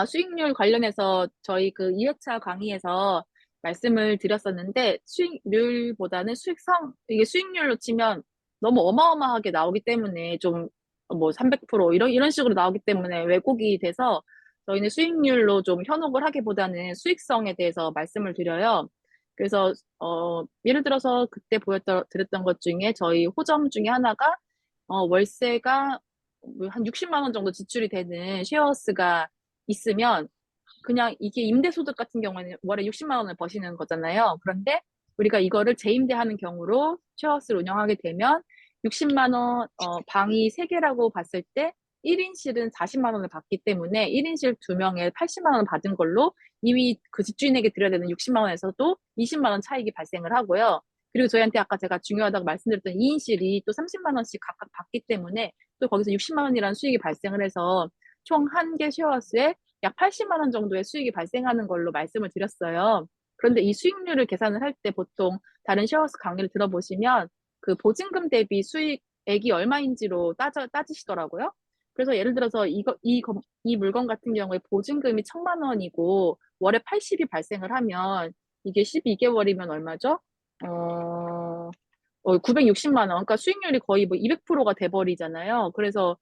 수익률 관련해서 저희 그 2회차 강의에서 말씀을 드렸었는데 수익률보다는 이게 수익률로 치면 너무 어마어마하게 나오기 때문에 좀 뭐 300% 이런 식으로 나오기 때문에 왜곡이 돼서 저희는 수익률로 좀 현혹을 하기보다는 수익성에 대해서 말씀을 드려요. 그래서 예를 들어서 그때 드렸던 것 중에 저희 호점 중에 하나가 월세가 뭐한 60만 원 정도 지출이 되는 쉐어하우스가 있으면 그냥 이게 임대소득 같은 경우에는 월에 60만 원을 버시는 거잖아요. 그런데 우리가 이거를 재임대하는 경우로 쉐어하우스를 운영하게 되면 60만 원, 방이 3개라고 봤을 때 1인실은 40만 원을 받기 때문에 1인실 2명에 80만 원을 받은 걸로 이미 그 집주인에게 드려야 되는 60만 원에서도 20만 원 차익이 발생을 하고요. 그리고 저희한테 아까 제가 중요하다고 말씀드렸던 2인실이 또 30만 원씩 각각 받기 때문에 또 거기서 60만 원이라는 수익이 발생을 해서 총 한 개 쉐어하우스에 약 80만 원 정도의 수익이 발생하는 걸로 말씀을 드렸어요. 그런데 이 수익률을 계산을 할 때 보통 다른 쉐어하우스 강의를 들어보시면 그 보증금 대비 수익액이 얼마인지로 따지시더라고요. 그래서 예를 들어서 이 물건 같은 경우에 보증금이 1,000만 원이고 월에 80이 발생을 하면 이게 12개월이면 얼마죠? 960만 원. 그러니까 수익률이 거의 뭐 200%가 돼버리잖아요. 그래서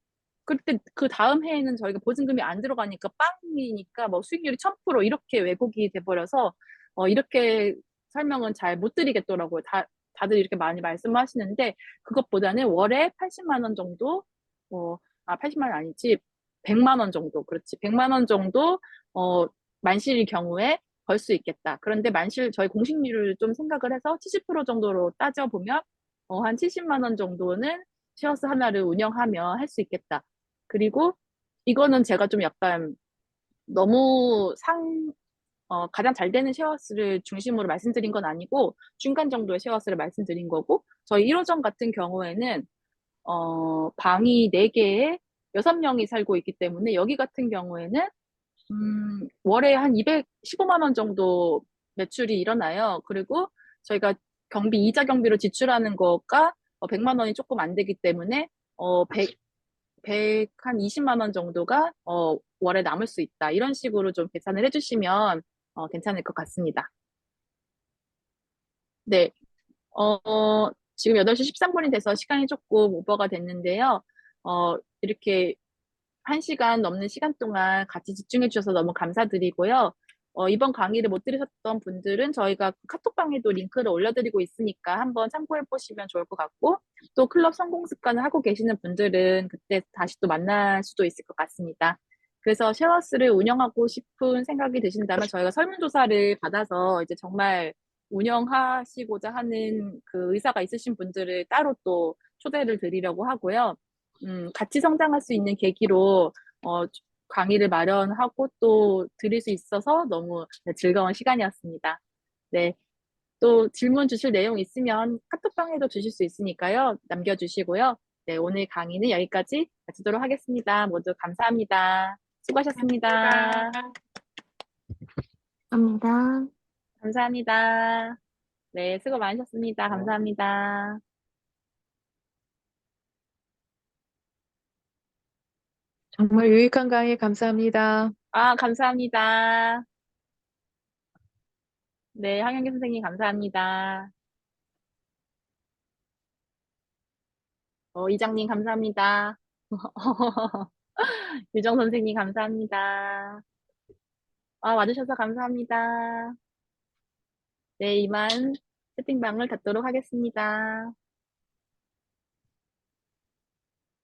그때 그 다음 해에는 저희가 보증금이 안 들어가니까 빵이니까 뭐 수익률이 1000% 이렇게 왜곡이 돼버려서 이렇게 설명은 잘 못 드리겠더라고요. 다들 이렇게 많이 말씀하시는데 그것보다는 월에 80만 원 정도, 80만 원 아니지, 100만 원 정도, 그렇지. 100만 원 정도 만실일 경우에 벌 수 있겠다. 그런데 저희 공식률을 좀 생각을 해서 70% 정도로 따져보면 한 70만 원 정도는 쉐어스 하나를 운영하며 할 수 있겠다. 그리고 이거는 제가 좀 약간 너무 가장 잘 되는 쉐어스를 중심으로 말씀드린 건 아니고 중간 정도의 쉐어스를 말씀드린 거고 저희 1호점 같은 경우에는 방이 4개에 6명이 살고 있기 때문에 여기 같은 경우에는 월에 한 215만 원 정도 매출이 일어나요. 그리고 저희가 이자 경비로 지출하는 거가 100만 원이 조금 안 되기 때문에 100한 20만 원 정도가 월에 남을 수 있다. 이런 식으로 좀 계산을 해주시면 괜찮을 것 같습니다. 네, 지금 8시 13분이 돼서 시간이 조금 오버가 됐는데요. 이렇게 1시간 넘는 시간 동안 같이 집중해 주셔서 너무 감사드리고요. 이번 강의를 못 들으셨던 분들은 저희가 카톡방에도 링크를 올려드리고 있으니까 한번 참고해 보시면 좋을 것 같고, 또 클럽 성공 습관을 하고 계시는 분들은 그때 다시 또 만날 수도 있을 것 같습니다. 그래서 쉐어스를 운영하고 싶은 생각이 드신다면 저희가 설문조사를 받아서 이제 정말 운영하시고자 하는 그 의사가 있으신 분들을 따로 또 초대를 드리려고 하고요. 같이 성장할 수 있는 계기로 강의를 마련하고 또 드릴 수 있어서 너무 즐거운 시간이었습니다. 네. 또 질문 주실 내용 있으면 카톡방에도 주실 수 있으니까요. 남겨주시고요. 네, 오늘 강의는 여기까지 마치도록 하겠습니다. 모두 감사합니다. 수고하셨습니다. 감사합니다. 감사합니다. 네, 수고 많으셨습니다. 감사합니다. 정말 유익한 강의 감사합니다. 감사합니다. 네, 황영기 선생님 감사합니다. 이장님 감사합니다. 유정 선생님 감사합니다. 와주셔서 감사합니다. 네, 이만 채팅방을 닫도록 하겠습니다.